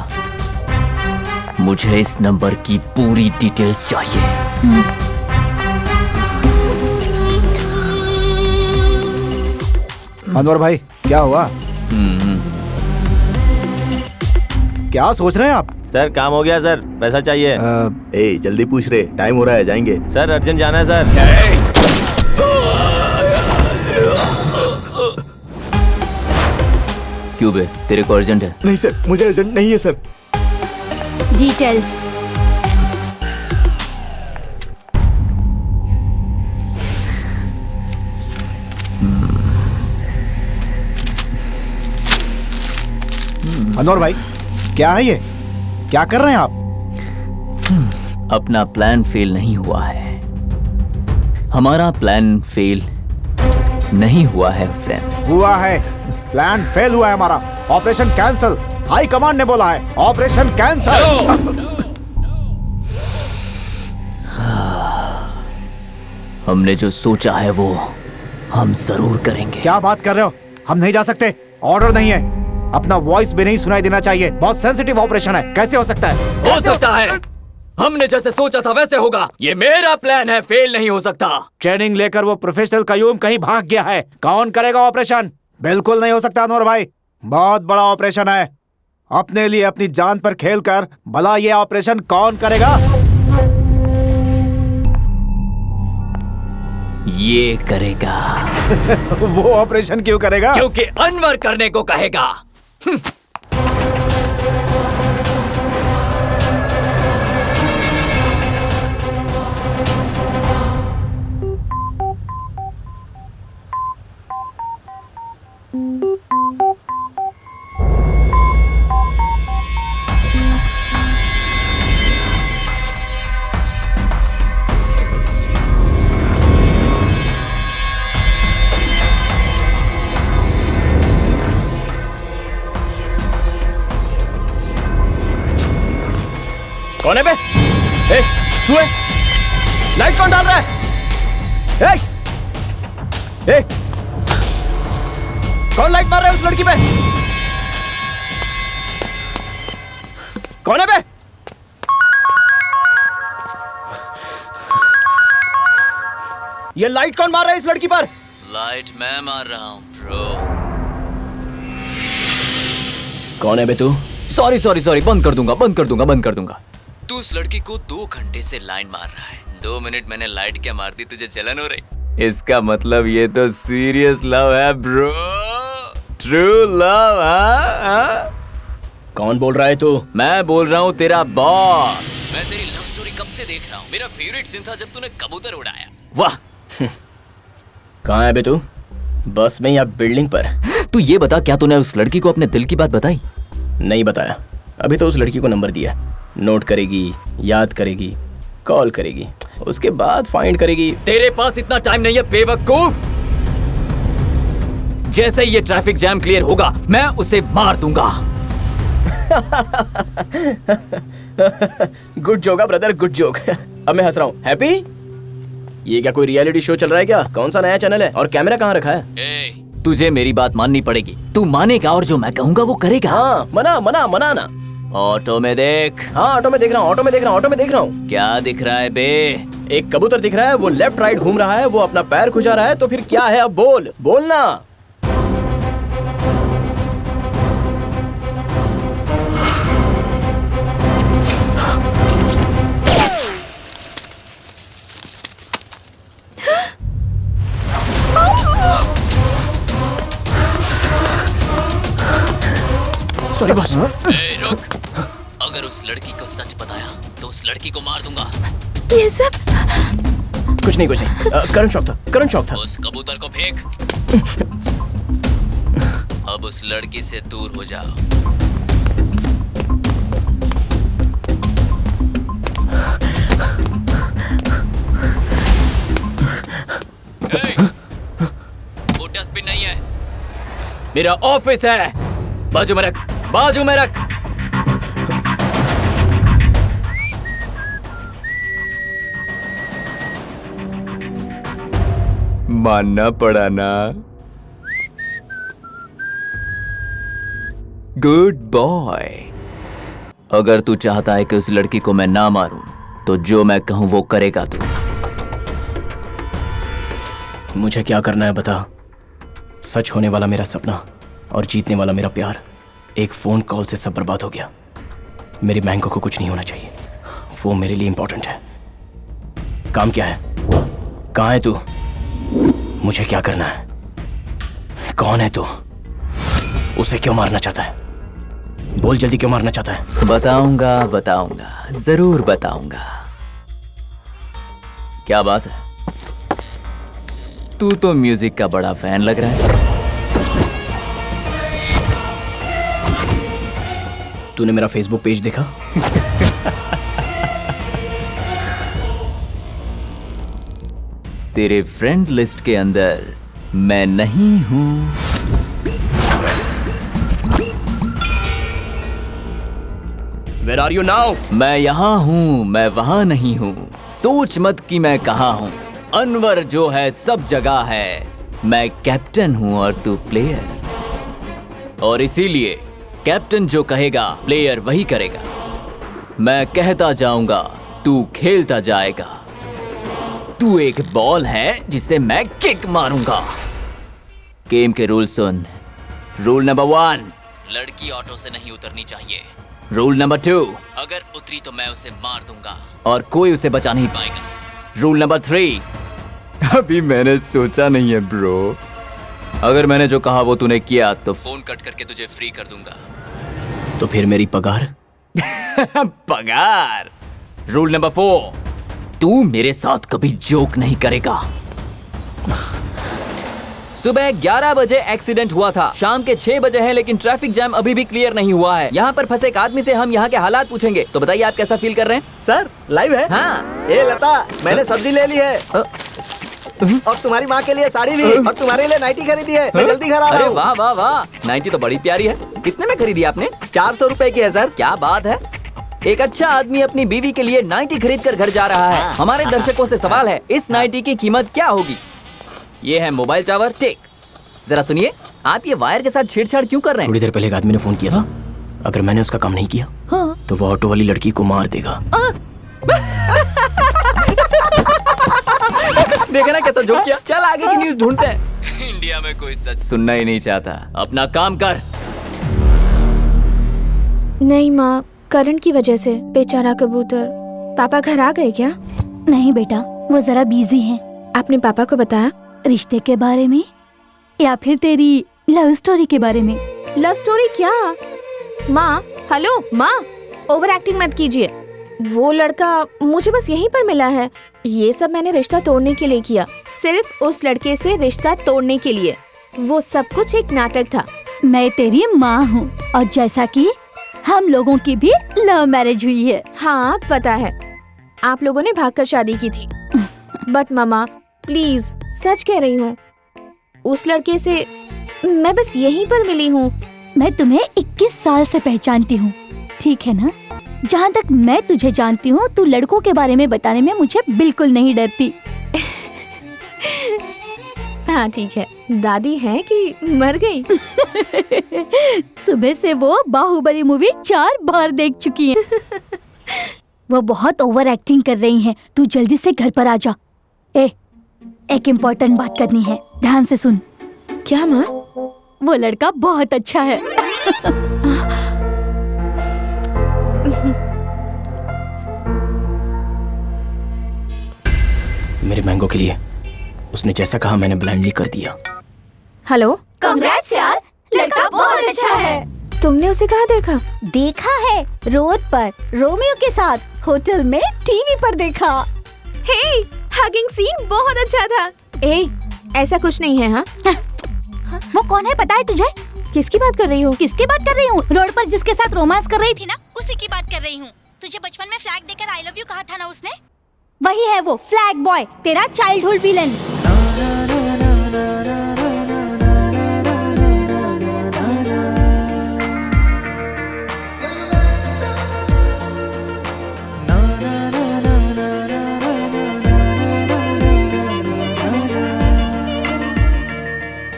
मुझे इस नंबर की पूरी डिटेल्स चाहिए। अनवर भाई, क्या हुआ? क्या सोच रहे हैं आप? सर काम हो गया सर, पैसा चाहिए। जल्दी पूछ रहे, टाइम हो रहा है, जाएंगे। सर अर्जेंट जाना है सर। क्यों बे, तेरे को अर्जेंट है? नहीं सर, मुझे अर्जेंट नहीं है सर। डिटेल्स। अनवर भाई, क्या है ये? क्या कर रहे हैं आप? अपना प्लान फेल नहीं हुआ है। हमारा प्लान फेल नहीं हुआ है हुसैन। हुआ है, प्लान फेल हुआ है हमारा। Operation cancel. हाई कमांड ने बोला है ऑपरेशन कैंसल। हमने जो सोचा है वो हम जरूर करेंगे। क्या बात कर रहे हो? हम नहीं जा सकते, ऑर्डर नहीं है। अपना वॉइस भी नहीं सुनाई देना चाहिए। बहुत सेंसिटिव ऑपरेशन है। कैसे हो सकता है? हो सकता है। हमने जैसे सोचा था वैसे होगा। ये मेरा प्लान है, फेल नहीं हो सकता। ट्रेनिंग लेकर वो प्रोफेशनल कयूम कहीं भाग गया है। कौन करेगा ऑपरेशन? बिल्कुल नहीं हो सकता अनवर भाई। बहुत बड़ा ऑपरेशन है। अपने लिए अपनी जान पर खेलकर भला ये ऑपरेशन कौन करेगा? ये करेगा। वो ऑपरेशन क्यों करेगा? क्योंकि अनवर करने को कहेगा। कौन है बे? ए, तू है? लाइट कौन डाल रहा है? ए, कौन लाइट मार रहा है उस लड़की पे? कौन है बे? ये लाइट कौन मार रहा है इस लड़की पर? लाइट मैं मार रहा हूँ ब्रो। कौन है बे तू? सॉरी, बंद कर दूंगा। तू उस लड़की को 2 घंटे से लाइन मार रहा है। 2 मिनट मैंने लाइट क्या मार दी, तुझे जलन हो रही? इसका मतलब ये तो सीरियस लव है ब्रो। True love. कौन बोल रहा है तू? मैं बोल रहा हूँ तेरा बॉस। मैं तेरी लव स्टोरी कब से देख रहा हूँ। मेरा फेवरेट सीन था जब तूने कबूतर उड़ाया। वाह। कहाँ है बे तू? बस में या बिल्डिंग पर? तू ये बता, क्या तूने उस लड़की को अपने दिल की बात बताई? नहीं बताया। अभी तो उस लड़की को नंबर दिया। नोट करेगी, याद करेगी, कॉल करेगी, उसके बाद फाइंड करेगी। तेरे पास इतना टाइम नहीं है बेवकूफ। जैसे ही ये ट्रैफिक जैम क्लियर होगा मैं उसे मार दूंगा। Good joke brother, good joke. अब मैं हंस रहा हूँ। हैप्पी? ये क्या कोई रियलिटी शो चल रहा है क्या? कौन सा नया चैनल है? और कैमरा कहाँ रखा है? तुझे मेरी बात माननी पड़ेगी। तू मानेगा और जो मैं कहूंगा वो करेगा। हाँ, मना ना। ऑटो में देख। हाँ, ऑटो में देख रहा हूँ। क्या दिख रहा है बे? एक कबूतर दिख रहा है, वो लेफ्ट राइट घूम रहा है, वो अपना पैर खुजा रहा है। तो फिर क्या है? अब बोलना। Sorry boss. रुक। अगर उस लड़की को सच बताया तो उस लड़की को मार दूंगा। ये सब कुछ नहीं। करंट शॉक था। उस कबूतर को फेंक। अब उस लड़की से दूर हो जाओ। वो डस्टबिन नहीं है, मेरा ऑफिस है। बाजू में रख। मानना पड़ा ना। Good boy. अगर तू चाहता है कि उस लड़की को मैं ना मारूं तो जो मैं कहूं वो करेगा तू। मुझे क्या करना है बता। सच होने वाला मेरा सपना और जीतने वाला मेरा प्यार एक फोन कॉल से सब बर्बाद हो गया। मेरी मैंगो को कुछ नहीं होना चाहिए, वो मेरे लिए इंपॉर्टेंट है। काम क्या है? कहाँ है तू? मुझे क्या करना है? कौन है तू? उसे क्यों मारना चाहता है? बोल जल्दी, क्यों मारना चाहता है? बताऊंगा, जरूर बताऊंगा। क्या बात है, तू तो म्यूजिक का बड़ा फैन लग रहा है। तूने मेरा फेसबुक पेज देखा? तेरे फ्रेंड लिस्ट के अंदर मैं नहीं हूं। Where are you now? मैं यहाँ हूँ, मैं वहाँ नहीं हूँ। सोच मत कि मैं कहाँ हूँ। अनवर जो है सब जगह है। मैं कैप्टन हूँ और तू प्लेयर। और इसीलिए कैप्टन जो कहेगा प्लेयर वही करेगा। मैं कहता जाऊंगा, तू खेलता जाएगा। तू एक बॉल है जिसे मैं किक मारूंगा। गेम के रूल सुन। रूल नंबर 1, लड़की ऑटो से नहीं उतरनी चाहिए। रूल नंबर 2, अगर उतरी तो मैं उसे मार दूंगा और कोई उसे बचा नहीं पाएगा। रूल नंबर 3, अभी मैंने सोचा नहीं है ब्रो। अगर मैंने जो कहा वो तूने किया तो फोन कट करके तुझे फ्री कर दूंगा। तो फिर मेरी पगार? पगार। रूल नंबर 4, तू मेरे साथ कभी जोक नहीं करेगा। सुबह 11 बजे एक्सीडेंट हुआ था। शाम के 6 बजे है लेकिन ट्रैफिक जैम अभी भी क्लियर नहीं हुआ है। यहाँ पर फंसे एक आदमी से हम यहाँ के हालात पूछेंगे। तो बताइए आप कैसा फील कर रहे हैं? सर लाइव है? हाँ। ए लता, मैंने सब्जी ले ली है और तुम्हारी माँ के लिए साड़ी भी और तुम्हारे लिए नाइटी खरीदी है। मैं जल्दी घर आ रहा अरे हूँ। वाह वाह वाह, नाइटी तो बड़ी प्यारी है। कितने में खरीदी आपने? 400 रुपए की है सर। क्या बात है। एक अच्छा आदमी अपनी बीवी के लिए नाइटी खरीद कर घर जा रहा है। हमारे दर्शकों से सवाल है, इस नाइटी की कीमत क्या होगी? ये है मोबाइल टावर टेक। जरा सुनिए, आप ये वायर के साथ छेड़छाड़ क्यों कर रहे हैं? थोड़ी देर पहले एक आदमी ने फोन किया था, अगर मैंने उसका काम नहीं किया तो वो ऑटो वाली लड़की को मार देगा। देखा ना कैसा जोक किया। चल आगे की न्यूज़ ढूंढते हैं। इंडिया में कोई सच सुनना ही नहीं चाहता। अपना काम कर। नहीं माँ, करंट की वजह से बेचारा कबूतर। पापा घर आ गए क्या? नहीं बेटा, वो जरा बिजी हैं। आपने पापा को बताया? रिश्ते के बारे में या फिर तेरी लव स्टोरी के बारे में? लव स्टोरी क्या? माँ, हेलो माँ, ओवर एक्टिंग मत कीजिए। वो लड़का मुझे बस यहीं पर मिला है। ये सब मैंने रिश्ता तोड़ने के लिए किया, सिर्फ उस लड़के से रिश्ता तोड़ने के लिए। वो सब कुछ एक नाटक था। मैं तेरी माँ हूँ और जैसा कि हम लोगों की भी लव मैरिज हुई है। हाँ पता है, आप लोगों ने भागकर शादी की थी। बट मामा प्लीज, सच कह रही हूँ, उस लड़के से मैं बस यहीं पर मिली हूँ। मैं तुम्हें 21 साल से पहचानती हूँ, ठीक है ना? जहाँ तक मैं तुझे जानती हूँ, तू लड़कों के बारे में बताने में मुझे बिल्कुल नहीं डरती। हाँ ठीक है, दादी है कि मर गई? सुबह से वो बाहुबली मूवी 4 बार देख चुकी है। वो बहुत ओवर एक्टिंग कर रही हैं। तू जल्दी से घर पर आ जा। एक इम्पोर्टेंट बात करनी है, ध्यान से सुन। क्या माँ? वो लड़का बहुत अच्छा है। मेरे मैंगो के लिए उसने जैसा कहा मैंने ब्लाइंडली कर दिया। हेलो, कांग्रेट्स यार, लड़का बहुत अच्छा है। तुमने उसे कहाँ देखा? देखा है रोड पर, रोमियो के साथ, होटल में, टीवी पर देखा। हे, हगिंग सीन बहुत अच्छा था। ऐसा कुछ नहीं है। हाँ, वो कौन है पता है तुझे? किसकी बात कर रही हो? किसकी बात कर रही हूँ? रोड पर जिसके साथ रोमांस कर रही थी ना, उसी की बात कर रही हूँ। तुझे बचपन में फ्लैग देकर आई लव यू कहा था ना उसने? वही है वो फ्लैग बॉय, तेरा चाइल्डहुड विलन।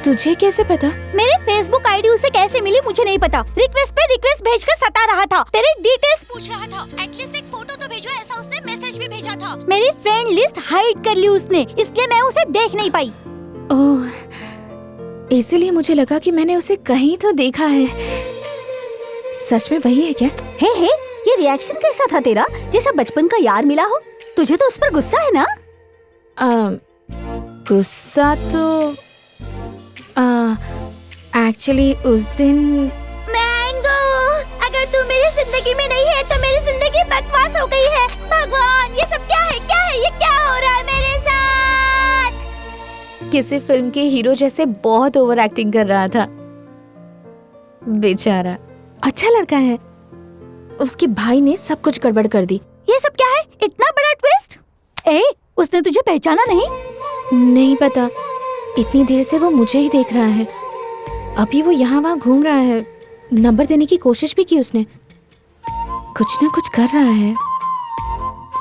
तुझे कैसे पता? मेरे फेसबुक आईडी उसे कैसे मिली मुझे नहीं पता। रिक्वेस्ट पे रिक्वेस्ट भेजकर सता रहा था, तेरे डिटेल्स पूछ रहा था। एटलीस्ट एक फोटो तो भेजो, ऐसा उसने मैसेज भी भेजा था। मेरी फ्रेंड लिस्ट हाइड कर ली उसने, इसलिए मैं उसे देख नहीं पाई। ओह, इसीलिए मुझे लगा कि मैंने उसे कहीं तो देखा है। सच में वही है क्या? हे, ये रिएक्शन कैसा था तेरा? जैसा बचपन का यार मिला हो। तुझे तो उस पर गुस्सा है ना? गुस्सा तो एक्चुअली उस दिन। मैंगो, अगर तू मेरी जिंदगी में नहीं है तो मेरी जिंदगी बकवास हो गई है। भगवान, ये सब क्या है? क्या है ये? क्या हो रहा है मेरे साथ? किसी फिल्म के हीरो जैसे बहुत ओवर एक्टिंग कर रहा था बेचारा। अच्छा लड़का है, उसके भाई ने सब कुछ गड़बड़ कर दी। ये सब क्या है? इतना बड़ा ट्विस्ट? उसने तुझे पहचाना नहीं? नहीं पता, इतनी देर से वो मुझे ही देख रहा है। अभी वो यहाँ वहाँ घूम रहा है। नंबर देने की कोशिश भी की उसने। कुछ ना कुछ कर रहा है।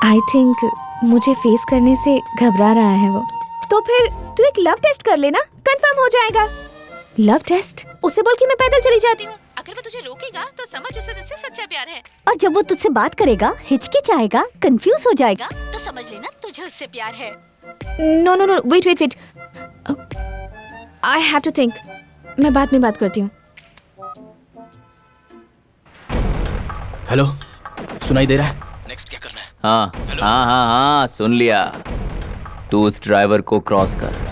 आई थिंक मुझे फेस करने से घबरा रहा है वो। तो फिर तू एक लव टेस्ट कर लेना, कंफर्म हो जाएगा। Love test? उसे बोल कि मैं पैदल चली जाती हूँ। अगर वो तुझे रोकेगा तो समझ उसे तुझसे सच्चा प्यार है। और जब वो तुझसे बात करेगा, हिचकिचाएगा, कंफ्यूज हो जाएगा, तो समझ लेना तुझे उससे प्यार है। No no no, wait. I have to think. मैं बाद में बात करती हूँ। हेलो, सुनाई दे रहा है? नेक्स्ट क्या करना है? हाँ, सुन लिया। तू उस ड्राइवर को क्रॉस कर।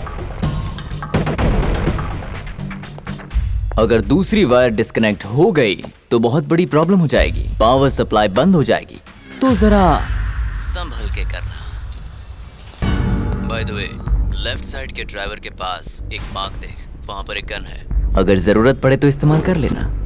अगर दूसरी वायर डिस्कनेक्ट हो गई तो बहुत बड़ी प्रॉब्लम हो जाएगी, पावर सप्लाई बंद हो जाएगी। तो जरा संभल के करना। By the way, left side के ड्राइवर के पास एक मार्क देख, वहां पर एक गन है। अगर जरूरत पड़े तो इस्तेमाल कर लेना।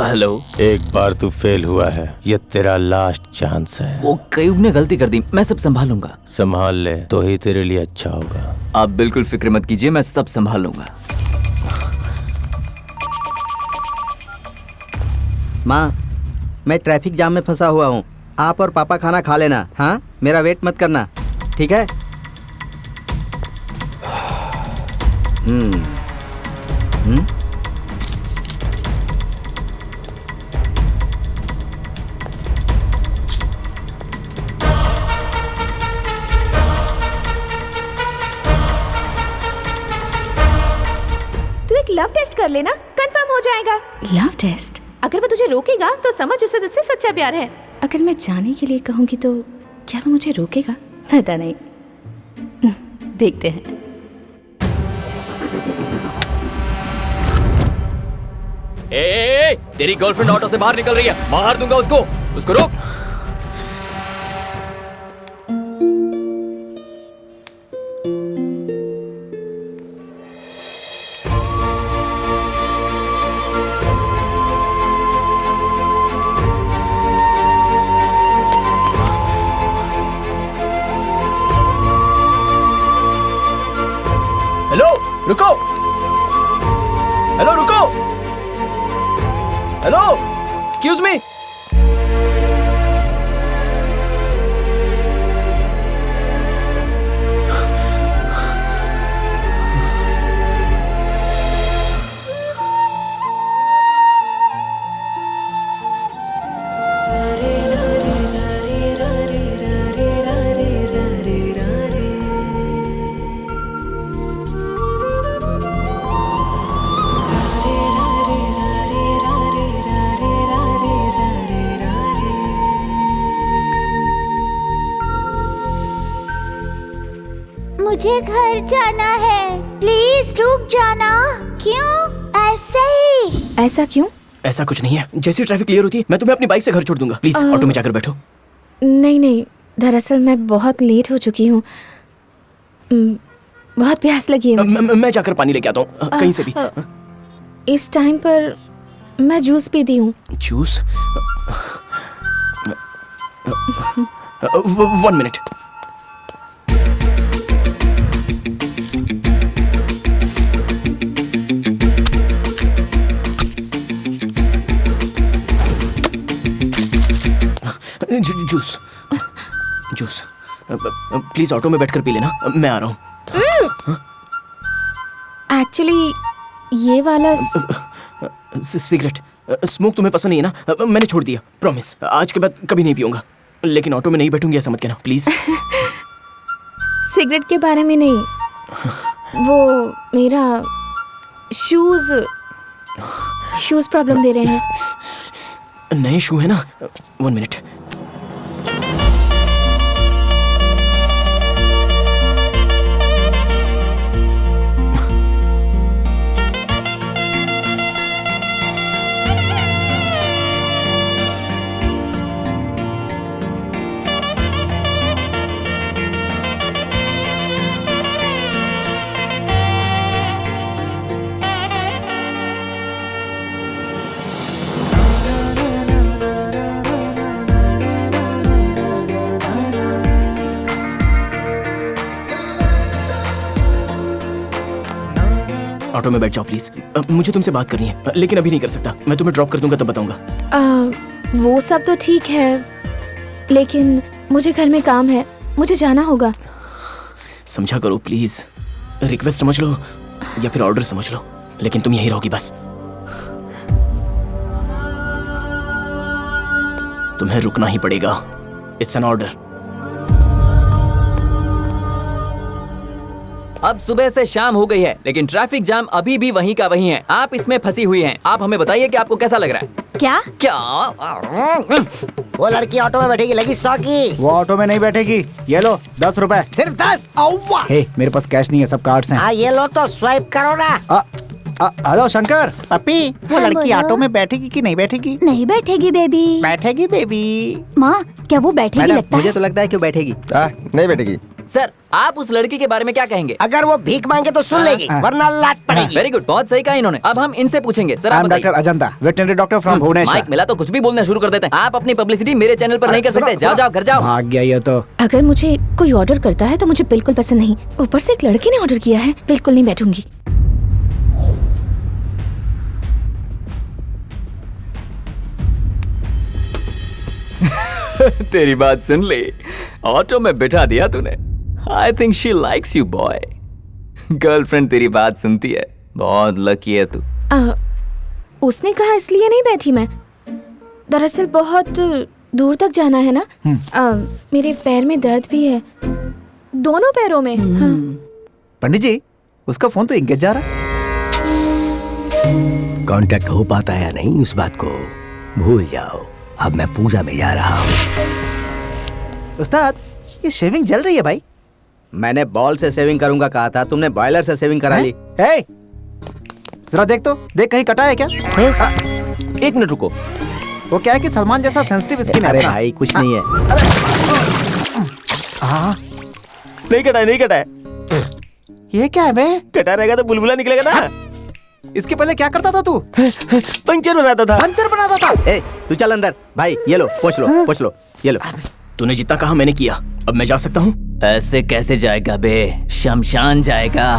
हेलो। एक बार तू फेल हुआ है, ये तेरा लास्ट चांस है। वो कयूब ने गलती कर दी, मैं सब संभालूंगा। संभाल ले तो ही तेरे लिए अच्छा होगा। आप बिल्कुल फिक्र मत कीजिए, मैं सब संभाल लूंगा। माँ, मैं ट्रैफिक जाम में फंसा हुआ हूँ। आप और पापा खाना खा लेना। हाँ, मेरा वेट मत करना, ठीक है? लव टेस्ट कर लेना, कंफर्म हो जाएगा। Love test? अगर वो तुझे रोकेगा तो समझ उसे तुझसे सच्चा प्यार है। अगर मैं जाने के लिए कहूंगी तो क्या वो मुझे रोकेगा? पता नहीं, देखते हैं। ए, तेरी गर्लफ्रेंड ऑटो से बाहर निकल रही है, मार दूंगा उसको रोक। रुको! हेलो, रुको! Hello, excuse me. मुझे घर जाना है, प्लीज रुक जाना। क्यों? ऐसे ही। ऐसा क्यों? ऐसा कुछ नहीं है, जैसी ट्रैफिक क्लियर होती है मैं तुम्हें अपनी बाइक से घर छोड़ दूंगा। प्लीज ऑटो में जाकर बैठो। नहीं, दरअसल मैं बहुत लेट हो चुकी हूँ। बहुत प्यास लगी है मुझे। मैं जाकर पानी लेके आता हूँ कहीं से भी। इस टाइम पर मैं जूस पीती हूँ। Juice? 1 minute. Juice please auto में बैठकर पी लेना, मैं आ रहा हूँ। एक्चुअली ये वाला सिगरेट स्मोक तुम्हें पसंद नहीं है ना? मैंने छोड़ दिया, प्रॉमिस। आज के बाद कभी नहीं पीऊंगा, लेकिन ऑटो में नहीं बैठूंगी ऐसा मत कहना प्लीज। सिगरेट के बारे में नहीं, वो मेरा शूज प्रॉब्लम दे रहे हैं। नए शू है ना? 1 मिनट। ऑटो में बैठ जाओ प्लीज। मुझे तुमसे बात करनी है, लेकिन अभी नहीं कर सकता। मैं तुम्हें ड्रॉप कर दूंगा तब बताऊंगा। वो सब तो ठीक है, लेकिन मुझे घर में काम है, मुझे जाना होगा। समझा करो प्लीज। रिक्वेस्ट समझ लो या फिर ऑर्डर समझ लो, लेकिन तुम यहीं रहोगी बस। तुम्हें रुकना ही पड़ेगा। It's an order. अब सुबह से शाम हो गई है, लेकिन ट्रैफिक जाम अभी भी वहीं का वहीं है। आप इसमें फंसी हुई हैं। आप हमें बताइए कि आपको कैसा लग रहा है? क्या क्या? वो लड़की ऑटो में बैठेगी, लगी 100 की। वो ऑटो में नहीं बैठेगी। ये लो 10 रुपए। सिर्फ 10? हे, मेरे पास कैश नहीं है, सब कार्ड्स हैं। हाँ ये लो तो स्वाइप करो ना। हेलो शंकर। पप्पी, वो हाँ, लड़की बोलो। ऑटो में बैठेगी कि नहीं बैठेगी? नहीं बैठेगी बेबी। बैठेगी बेबी। माँ, क्या वो बैठेगी मैडम, लगता मुझे है? तो लगता है कि वो बैठेगी। नहीं बैठेगी। सर, आप उस लड़की के बारे में क्या कहेंगे? अगर वो भीख मांगे तो सुन लेगी, वरना लात पड़ेगी। वेरी गुड, बहुत सही कहा इन्होंने। अब हम इनसे पूछेंगे। सर आई आप एम डॉक्टर बताइए। Ajanta, veterinary doctor from Bhubaneswar. Mike मिला तो कुछ भी बोलना शुरू कर देते हैं। आप अपनी पब्लिसिटी मेरे चैनल पर नहीं कर सकते। जाओ जाओ, घर जाओ। भाग गया ये तो। अगर मुझे कोई ऑर्डर करता है तो मुझे बिल्कुल पसंद नहीं। ऊपर से एक लड़की ने ऑर्डर किया है, बिल्कुल नहीं बैठूंगी। तेरी बात सुन ली, ऑटो में बिठा दिया तूने। I think she likes you boy. Girlfriend तेरी बात सुनती है, बहुत लकी है तू। उसने कहा इसलिए नहीं बैठी मैं। दरअसल बहुत दूर तक जाना है ना। मेरे पैर में दर्द भी है, दोनों पैरों में। हाँ। पंडित जी, उसका फोन तो इंगेज जा रहा। कांटेक्ट हो पाता है या नहीं, उस बात को भूल जाओ। अब मैं पूजा में जा रहा हूँ। उस्ताद, ये शेविंग जल रही है भाई। मैंने बॉल से सेविंग करूंगा कहा था, तुमने बॉयलर से सेविंग करा ली। ए, जरा देख तो, देख कहीं कटा है क्या? एक मिनट रुको। वो क्या है कि सलमान जैसा सेंसिटिव स्किन है। अरे अपना। भाई कुछ नहीं है। हाँ, नहीं कटा है, नहीं कटा है। ये क्या है बे? कटा रहेगा तो बुलबुला निकलेगा ना। इसके पहले क्या करता था तू? पंचर बनाता था। पंचर बनाता था। ए, तू चल अंदर। भाई ये लो, पोंछ लो, पोंछ लो, ये लो। तूने जितना कहा मैंने किया। अब मैं जा सकता हूँ? ऐसे कैसे जाएगा बे? शमशान जाएगा।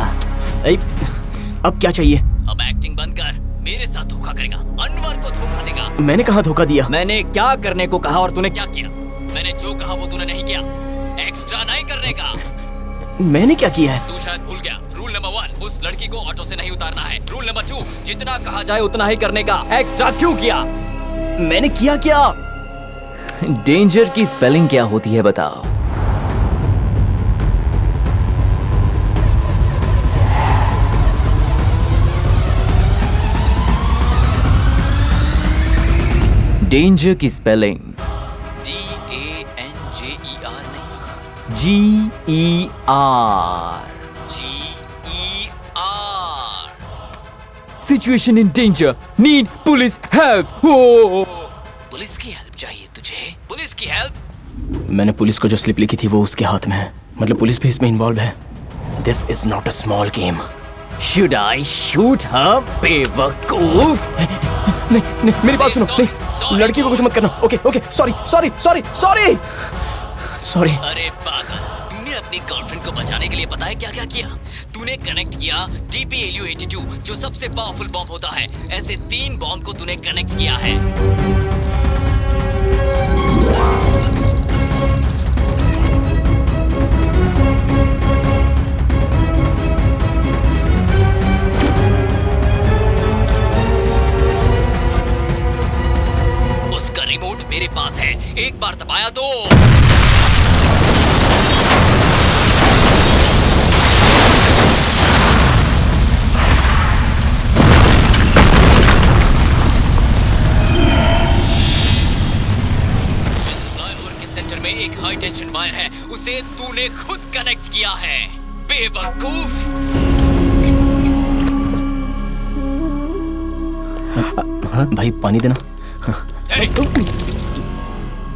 अब क्या चाहिए? अब एक्टिंग बंद कर। मेरे साथ धोखा करेगा, अनवर को धोखा देगा। मैंने कहाँ धोखा दिया? मैंने क्या करने को कहा और तूने क्या किया? मैंने जो कहा वो तूने नहीं किया। एक्स्ट्रा नहीं करने का। मैंने क्या किया है? तू शायद भूल गया। रूल नंबर 1, उस लड़की को ऑटो से नहीं उतारना है। रूल नंबर 2, जितना कहा जाए उतना ही करने का। एक्स्ट्रा क्यों किया? मैंने किया क्या? डेंजर की स्पेलिंग क्या होती है बताओ? डेंजर की स्पेलिंग DANGER नहीं, GER। Situation in danger, need police help. Police की हेल्प चाहिए तुझे? पुलिस की हेल्प? मैंने पुलिस को जो स्लिप लिखी थी वो उसके हाथ में है। मतलब पुलिस भी इसमें इन्वॉल्व है। This is not a small game. Should I shoot her बेवकूफ? नहीं, मेरी बात सुनो। नहीं, लड़की को कुछ मत करना। Okay, sorry. अरे पागल, तूने अपनी गर्लफ्रेंड को बचाने के लिए पता है क्या क्या किया? तूने कनेक्ट किया DPLU-82, जो सबसे पावरफुल बॉम्ब होता है। ऐसे 3 बॉम्ब को तूने कनेक्ट किया है। उसका रिमोट मेरे पास है, एक बार दबाया तो में एक हाई टेंशन वायर है, उसे तूने खुद कनेक्ट किया है, बेवकूफ। भाई पानी देना।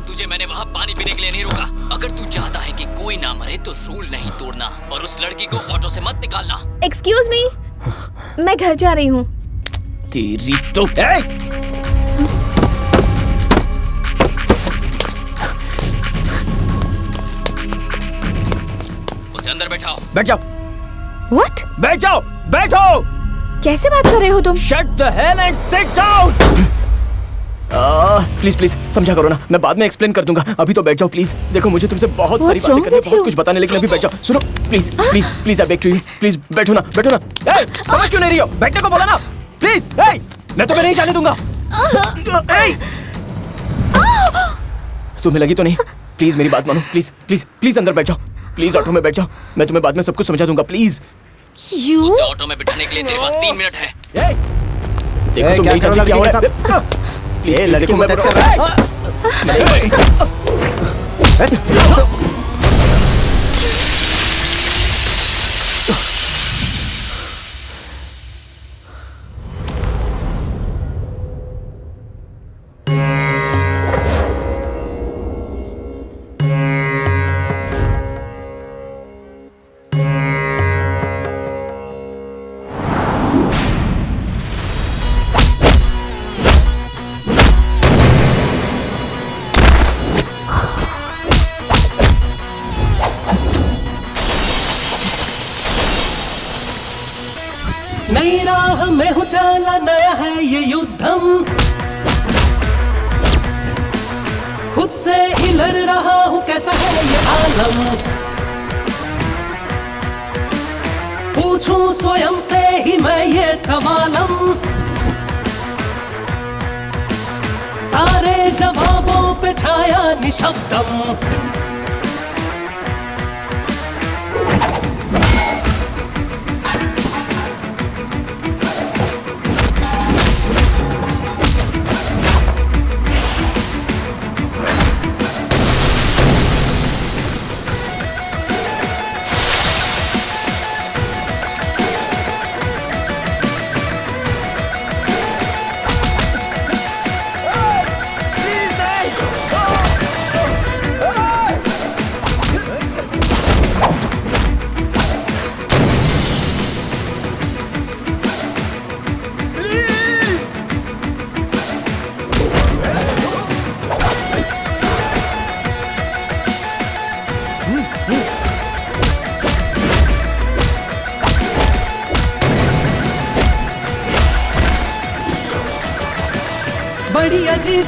तुझे मैंने वहाँ पानी पीने के लिए नहीं रोका। अगर तू चाहता है कि कोई ना मरे तो रूल नहीं तोड़ना और उस लड़की को ऑटो से मत निकालना। एक्सक्यूज मी, मैं घर जा रही हूँ। तेरी तो उसे अंदर बैठाओ। बैठ जाओ। What? बैठो। कैसे बात कर रहे हो तुम? Shut the hell and sit down! Please please समझा करो ना, मैं बाद में एक्सप्लेन कर दूंगा, अभी तो बैठ जाओ प्लीज। देखो मुझे तुमसे बहुत सारी बातें करनी है, बहुत कुछ बताने, लेकिन अभी बैठ जाओ। सुनो please please please, I beg to you, please बैठो ना, बैठो ना। ए, समझ क्यों नहीं रही हो? बैठने को बोला ना, प्लीज। ए, मैं तुम्हें नहीं जाने दूंगा। तुम्हें लगी तो नहीं? प्लीज मेरी बात मानो, प्लीज प्लीज प्लीज अंदर बैठ जाओ, प्लीज ऑटो में बैठ जाओ, मैं तुम्हें बाद में सब कुछ समझा दूंगा, प्लीज। उसे ऑटो में बिठाने के लिए तेरे पास 3 मिनट है। देखो तुम नहीं जानती क्या हो रहा है। प्लीज लड़के को मदद कर रहा है। नई राह में हूँ चला, नया है ये युद्धम, खुद से ही लड़ रहा हूँ, कैसा है ये आलम, पूछूं स्वयं से ही मैं ये सवालम, सारे जवाबों पे छाया निशब्दम।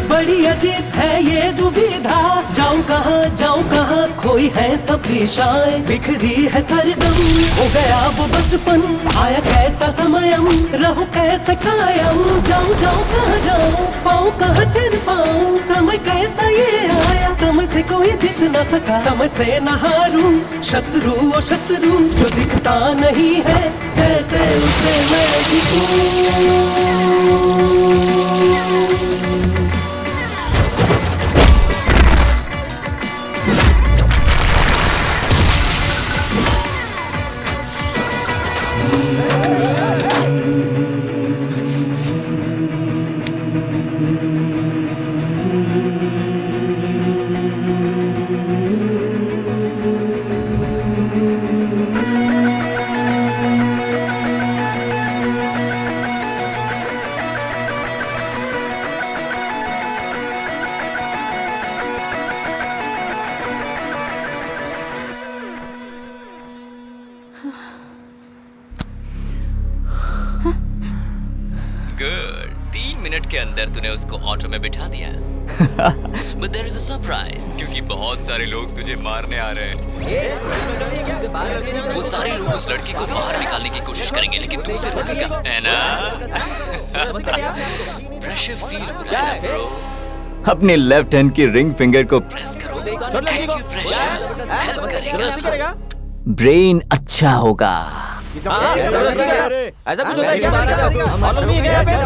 बड़ी अजीब है ये दुविधा, जाऊं कहाँ खोई है सब दिशाएं, बिखरी है सरगम, हो गया वो बचपन, आया कैसा समयम, रहूं कैसे कायम, जाऊं कहाँ जाऊं, पाऊं कहाँ चल पाऊं, समय कैसा ये आया, समय से कोई जीत न सका, समय से न हारूं, शत्रु ओ शत्रु जो दिखता नहीं है, कैसे उसे मैं दिखूं। गुड, 3 मिनट के अंदर तूने उसको ऑटो में बिठा दिया। But there is a surprise, क्योंकि बहुत सारे लोग तुझे मारने आ रहे हैं। वो सारे लोग उस लड़की को बाहर निकालने की कोशिश करेंगे, लेकिन तू उसे रोकेगा, है ना? प्रेशर फील हो रहा है ब्रो। अपने लेफ्ट हैंड की रिंग फिंगर को प्रेस करो, एक्यूप्रेशर हेल्प करेगा, ब्रेन अच्छा होगा। ऐसा कुछ होता है क्या? मालूम नहीं है क्या?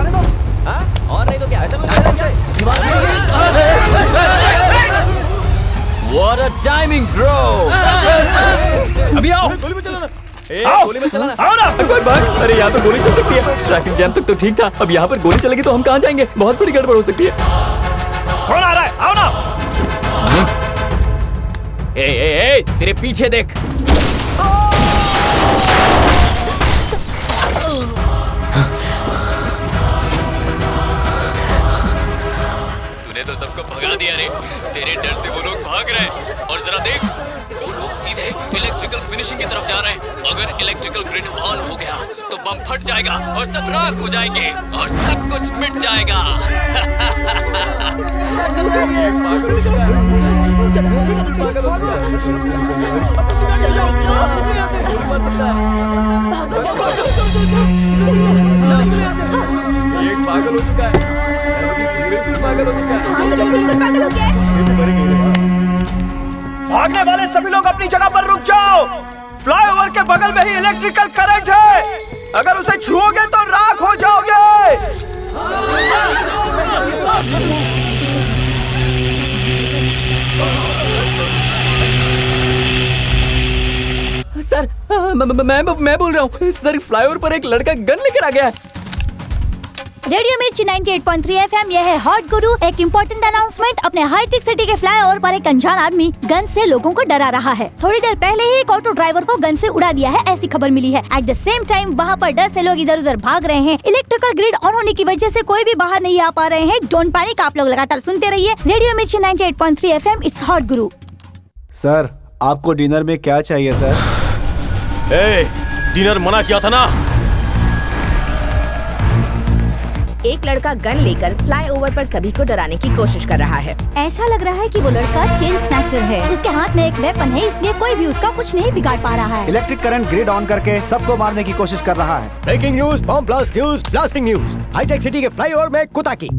और नहीं तो क्या? What a timing, bro! अभी आओ, गोली में चलाना। गोली में चलाना। आओ ना। अरे यहाँ पर गोली चल सकती है। ट्रैफिक जैम तक तो ठीक था, अब यहाँ पर गोली चलेगी तो हम कहाँ जाएंगे? बहुत बड़ी गड़बड़ हो सकती है। कौन आ रहा है? आओ ना। ए, तेरे पीछे देख। तूने तो सबको भगा दिया रे। तेरे डर से वो लोग भाग रहे हैं। और जरा देख, वो लोग सीधे इलेक्ट्रिकल फिनिशिंग की तरफ जा रहे हैं। अगर इलेक्ट्रिकल ग्रिड ऑन हो गया तो बम फट जाएगा और सब राख हो जाएंगे और सब कुछ मिट जाएगा। एक पागल हो चुका है, बिल्कुल पागल हो चुका है। भागने वाले सभी लोग अपनी जगह पर रुक जाओ। फ्लाईओवर के बगल में ही इलेक्ट्रिकल करंट है, अगर उसे छुओगे तो राख हो जाओगे। सर मैं बोल रहा हूँ सर, फ्लाईओवर पर एक लड़का गन लेकर आ गया है। रेडियो मिर्ची 98.3 FM, यह है हॉट गुरु। एक इम्पोर्टेंट अनाउंसमेंट, अपने हाईटेक सिटी के फ्लाईओवर पर एक अनजान आदमी गन से लोगों को डरा रहा है। थोड़ी देर पहले ही एक ऑटो ड्राइवर को गन से उड़ा दिया है, ऐसी खबर मिली है। एट द सेम टाइम वहाँ पर डर से लोग इधर उधर भाग रहे हैं। इलेक्ट्रिकल ग्रिड ऑन होने की वजह से कोई भी बाहर नहीं आ पा रहे हैं। डोंट पैनिक, आप लोग लगातार सुनते रहिए रेडियो मिर्ची 98.3 FM, it's hot Guru. Sir, आपको डिनर में क्या चाहिए सर? डिनर मना किया था ना। एक लड़का गन लेकर फ्लाईओवर पर सभी को डराने की कोशिश कर रहा है। ऐसा लग रहा है कि वो लड़का चेन स्नैचर है। उसके हाथ में एक वेपन है, इसलिए कोई भी उसका कुछ नहीं बिगाड़ पा रहा है। इलेक्ट्रिक करंट ग्रिड ऑन करके सबको मारने की कोशिश कर रहा है। Breaking news, bomb blast news, blasting news. Hitech city के फ्लाईओवर में कुताकी।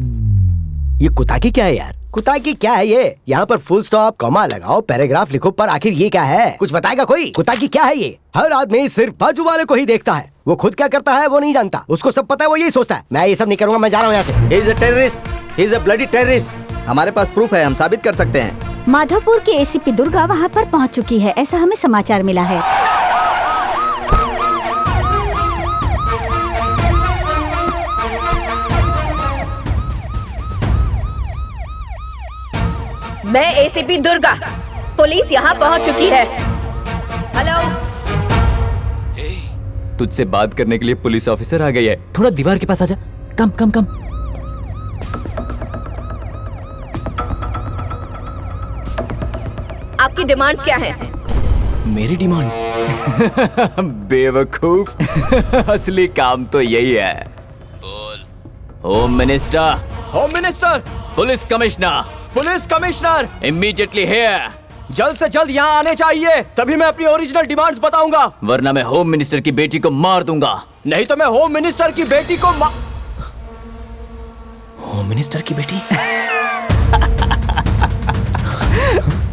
ये कुताकी क्या है यार? कुताकी क्या है ये? यहाँ पर फुल स्टॉप, कॉमा लगाओ, पैराग्राफ लिखो, पर आखिर ये क्या है? कुछ बताएगा कोई? कुताकी क्या है ये? हर आदमी सिर्फ बाजू वाले को ही देखता है, वो खुद क्या करता है वो नहीं जानता। उसको सब पता है, वो यही सोचता है मैं ये सब नहीं करूंगा, मैं जा रहा हूँ यहाँ से। He is a terrorist. He is a bloody terrorist. हमारे पास प्रूफ है, हम साबित कर सकते हैं। माधोपुर की एसीपी दुर्गा वहाँ पर पहुँच चुकी है, ऐसा हमें समाचार मिला है। मैं एसीपी दुर्गा, पुलिस यहाँ पहुँच चुकी है। हेलो, तुझसे बात करने के लिए पुलिस ऑफिसर आ गई है। थोड़ा दीवार के पास आजा। कम कम कम। आपकी डिमांड्स क्या हैं? मेरी डिमांड्स? बेवकूफ, असली काम तो यही है। बोल। Home minister. Home minister. Police commissioner. Police commissioner. Immediately here. जल्द से जल्द यहाँ आने चाहिए, तभी मैं अपनी ओरिजिनल डिमांड्स बताऊंगा। वरना मैं होम मिनिस्टर की बेटी को मार दूंगा। नहीं तो मैं होम मिनिस्टर की बेटी को होम मिनिस्टर की बेटी?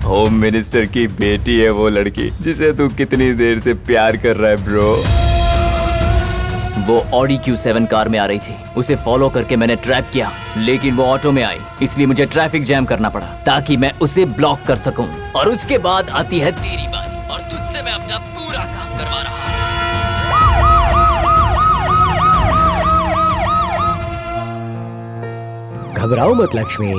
होम मिनिस्टर की बेटी है वो लड़की जिसे तू कितनी देर से प्यार कर रहा है ब्रो। वो ऑडी Q7 कार में आ रही थी, उसे फॉलो करके मैंने ट्रैप किया, लेकिन वो ऑटो में आई, इसलिए मुझे ट्रैफिक जैम करना पड़ा ताकि मैं उसे ब्लॉक कर सकूं। और उसके बाद आती है तेरी बारी, और तुझसे मैं अपना पूरा काम करवा रहा हूं। घबराओ मत लक्ष्मी,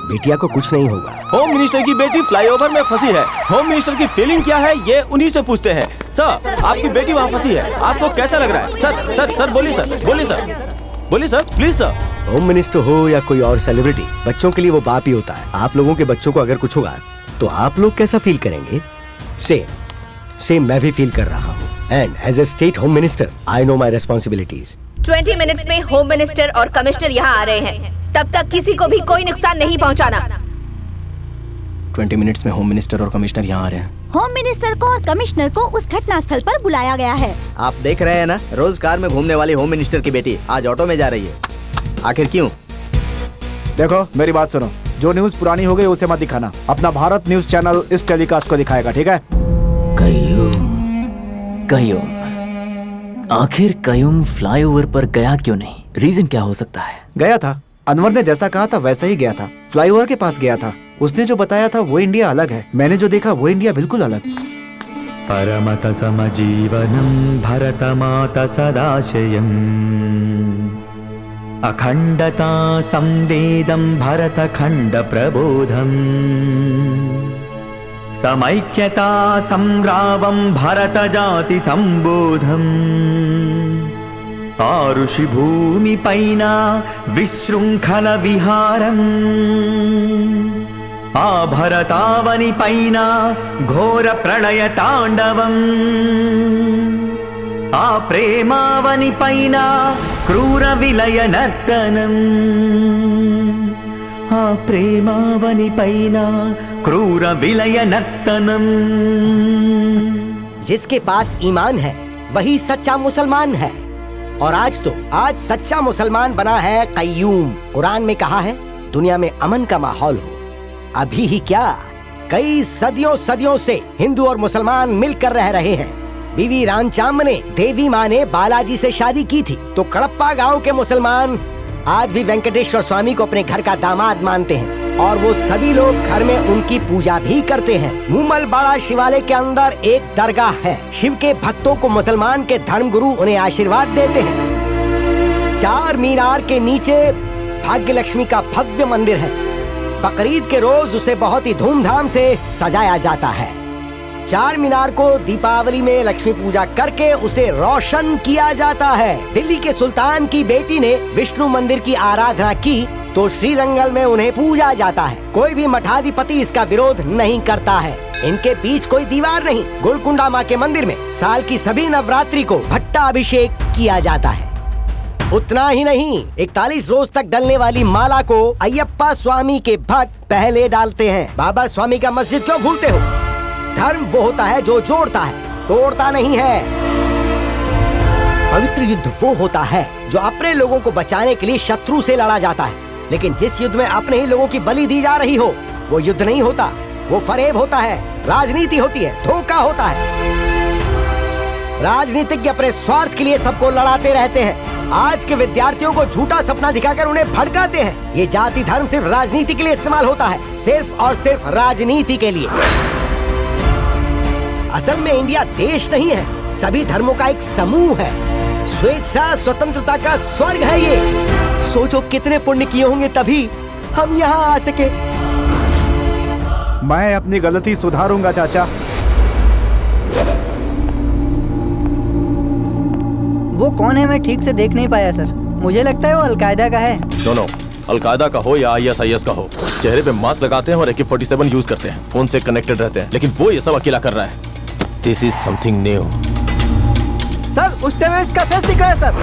बेटिया को कुछ नहीं होगा। होम मिनिस्टर की बेटी फ्लाईओवर में फंसी है। होम मिनिस्टर की फीलिंग क्या है ये उन्हीं से पूछते हैं। सर, आपकी बेटी वहाँ फंसी है, आपको कैसा लग रहा है? सर सर सर बोलिए सर, बोलिए सर, बोलिए sir, please sir. Home minister हो या कोई और सेलिब्रिटी, बच्चों के लिए वो बाप ही होता है। आप लोगों के बच्चों को अगर कुछ होगा तो आप लोग कैसा फील करेंगे? सेम मैं भी फील कर रहा हूँ। And as a state home minister I know my responsibilities. 20 minutes में होम मिनिस्टर और कमिश्नर यहाँ आ रहे हैं, तब तक किसी को भी कोई नुकसान नहीं पहुँचाना। 20 मिनट्स में होम मिनिस्टर और कमिश्नर यहाँ आ रहे हैं। होम मिनिस्टर को और कमिश्नर को उस घटना स्थल पर बुलाया गया है। आप देख रहे हैं ना, रोज कार में घूमने वाली होम मिनिस्टर की बेटी आज ऑटो में जा रही है। आखिर क्यों? देखो मेरी बात सुनो, जो न्यूज पुरानी हो गई उसे मत दिखाना। अपना भारत न्यूज चैनल इस टेलीकास्ट को दिखाएगा, ठीक है? कयूम, आखिर कयूम फ्लाईओवर पर गया क्यों नहीं? रीजन क्या हो सकता है? गया था, अनवर ने जैसा कहा था वैसा ही गया था। फ्लाईओवर के पास गया था, उसने जो बताया था वो इंडिया अलग है, मैंने जो देखा वो इंडिया बिल्कुल अलग। परमत समजीवनम भरतमाता सदाशयम् अखंडता संवेदं भरतखंड प्रबोधम् समैक्यता संग्रामं भरत जाति संबोधम् आरुषि भूमि पैना विशृंखल विहारम् आभरतावनि पैना घोर प्रणय तांडवम् ఆ ప్రేమావని పైన క్రూర విలయ నర్తనం ఆ ప్రేమావని పైన క్రూర విలయ నర్తనం जिसके पास ईमान है वही सच्चा मुसलमान है। और आज सच्चा मुसलमान बना है कय्यूम। कुरान में कहा है दुनिया में अमन का माहौल हो। अभी ही क्या, कई सदियों से हिंदू और मुसलमान मिलकर रह रहे हैं। बीवी रामचाम ने देवी माँ ने बालाजी से शादी की थी, तो कड़प्पा गांव के मुसलमान आज भी वेंकटेश्वर स्वामी को अपने घर का दामाद मानते हैं और वो सभी लोग घर में उनकी पूजा भी करते हैं। मूमल बाड़ा शिवालय के अंदर एक दरगाह है। शिव के भक्तों को मुसलमान के धर्मगुरु उन्हें आशीर्वाद देते हैं। 4 मीनार के नीचे भाग्य लक्ष्मी का भव्य मंदिर है। बकरीद के रोज उसे बहुत ही धूमधाम से सजाया जाता है। 4 मीनार को दीपावली में लक्ष्मी पूजा करके उसे रोशन किया जाता है। दिल्ली के सुल्तान की बेटी ने विष्णु मंदिर की आराधना की तो श्रीरंगल में उन्हें पूजा जाता है। कोई भी मठाधिपति इसका विरोध नहीं करता है। इनके बीच कोई दीवार नहीं। गोलकुंडा माँ के मंदिर में साल की सभी नवरात्रि को भट्टा अभिषेक किया जाता है। उतना ही नहीं, 41 रोज तक डलने वाली माला को अयप्पा स्वामी के भक्त पहले डालते हैं। बाबा स्वामी का मस्जिद क्यों भूलते हो? धर्म वो होता है जो जोड़ता है, तोड़ता नहीं है। पवित्र युद्ध वो होता है जो अपने लोगों को बचाने के लिए शत्रु से लड़ा जाता है। लेकिन जिस युद्ध में अपने ही लोगों की बलि दी जा रही हो वो युद्ध नहीं होता, वो फरेब होता है, राजनीति होती है, धोखा होता है। राजनीतिज्ञ अपने स्वार्थ के लिए सबको लड़ाते रहते हैं। आज के विद्यार्थियों को झूठा सपना दिखाकर उन्हें भड़काते हैं। ये जाति धर्म सिर्फ राजनीति के लिए इस्तेमाल होता है, सिर्फ और सिर्फ राजनीति के लिए। असल में इंडिया देश नहीं है, सभी धर्मों का एक समूह है। स्वेच्छा स्वतंत्रता का स्वर्ग है ये। सोचो कितने पुण्य किए होंगे तभी हम यहाँ आ सके। मैं अपनी गलती सुधारूंगा चाचा। वो कौन है मैं ठीक से देख नहीं पाया सर। मुझे लगता है वो अलकायदा का है। दोनों, अलकायदा का हो या ISIS का हो, चेहरे पे मास्क लगाते हैं और AK-47 यूज करते हैं, फोन से कनेक्टेड रहते हैं, लेकिन वो ये सब अकेला कर रहा है। This is something new. Sir उस टेररिस्ट का फेस दिखा है सर।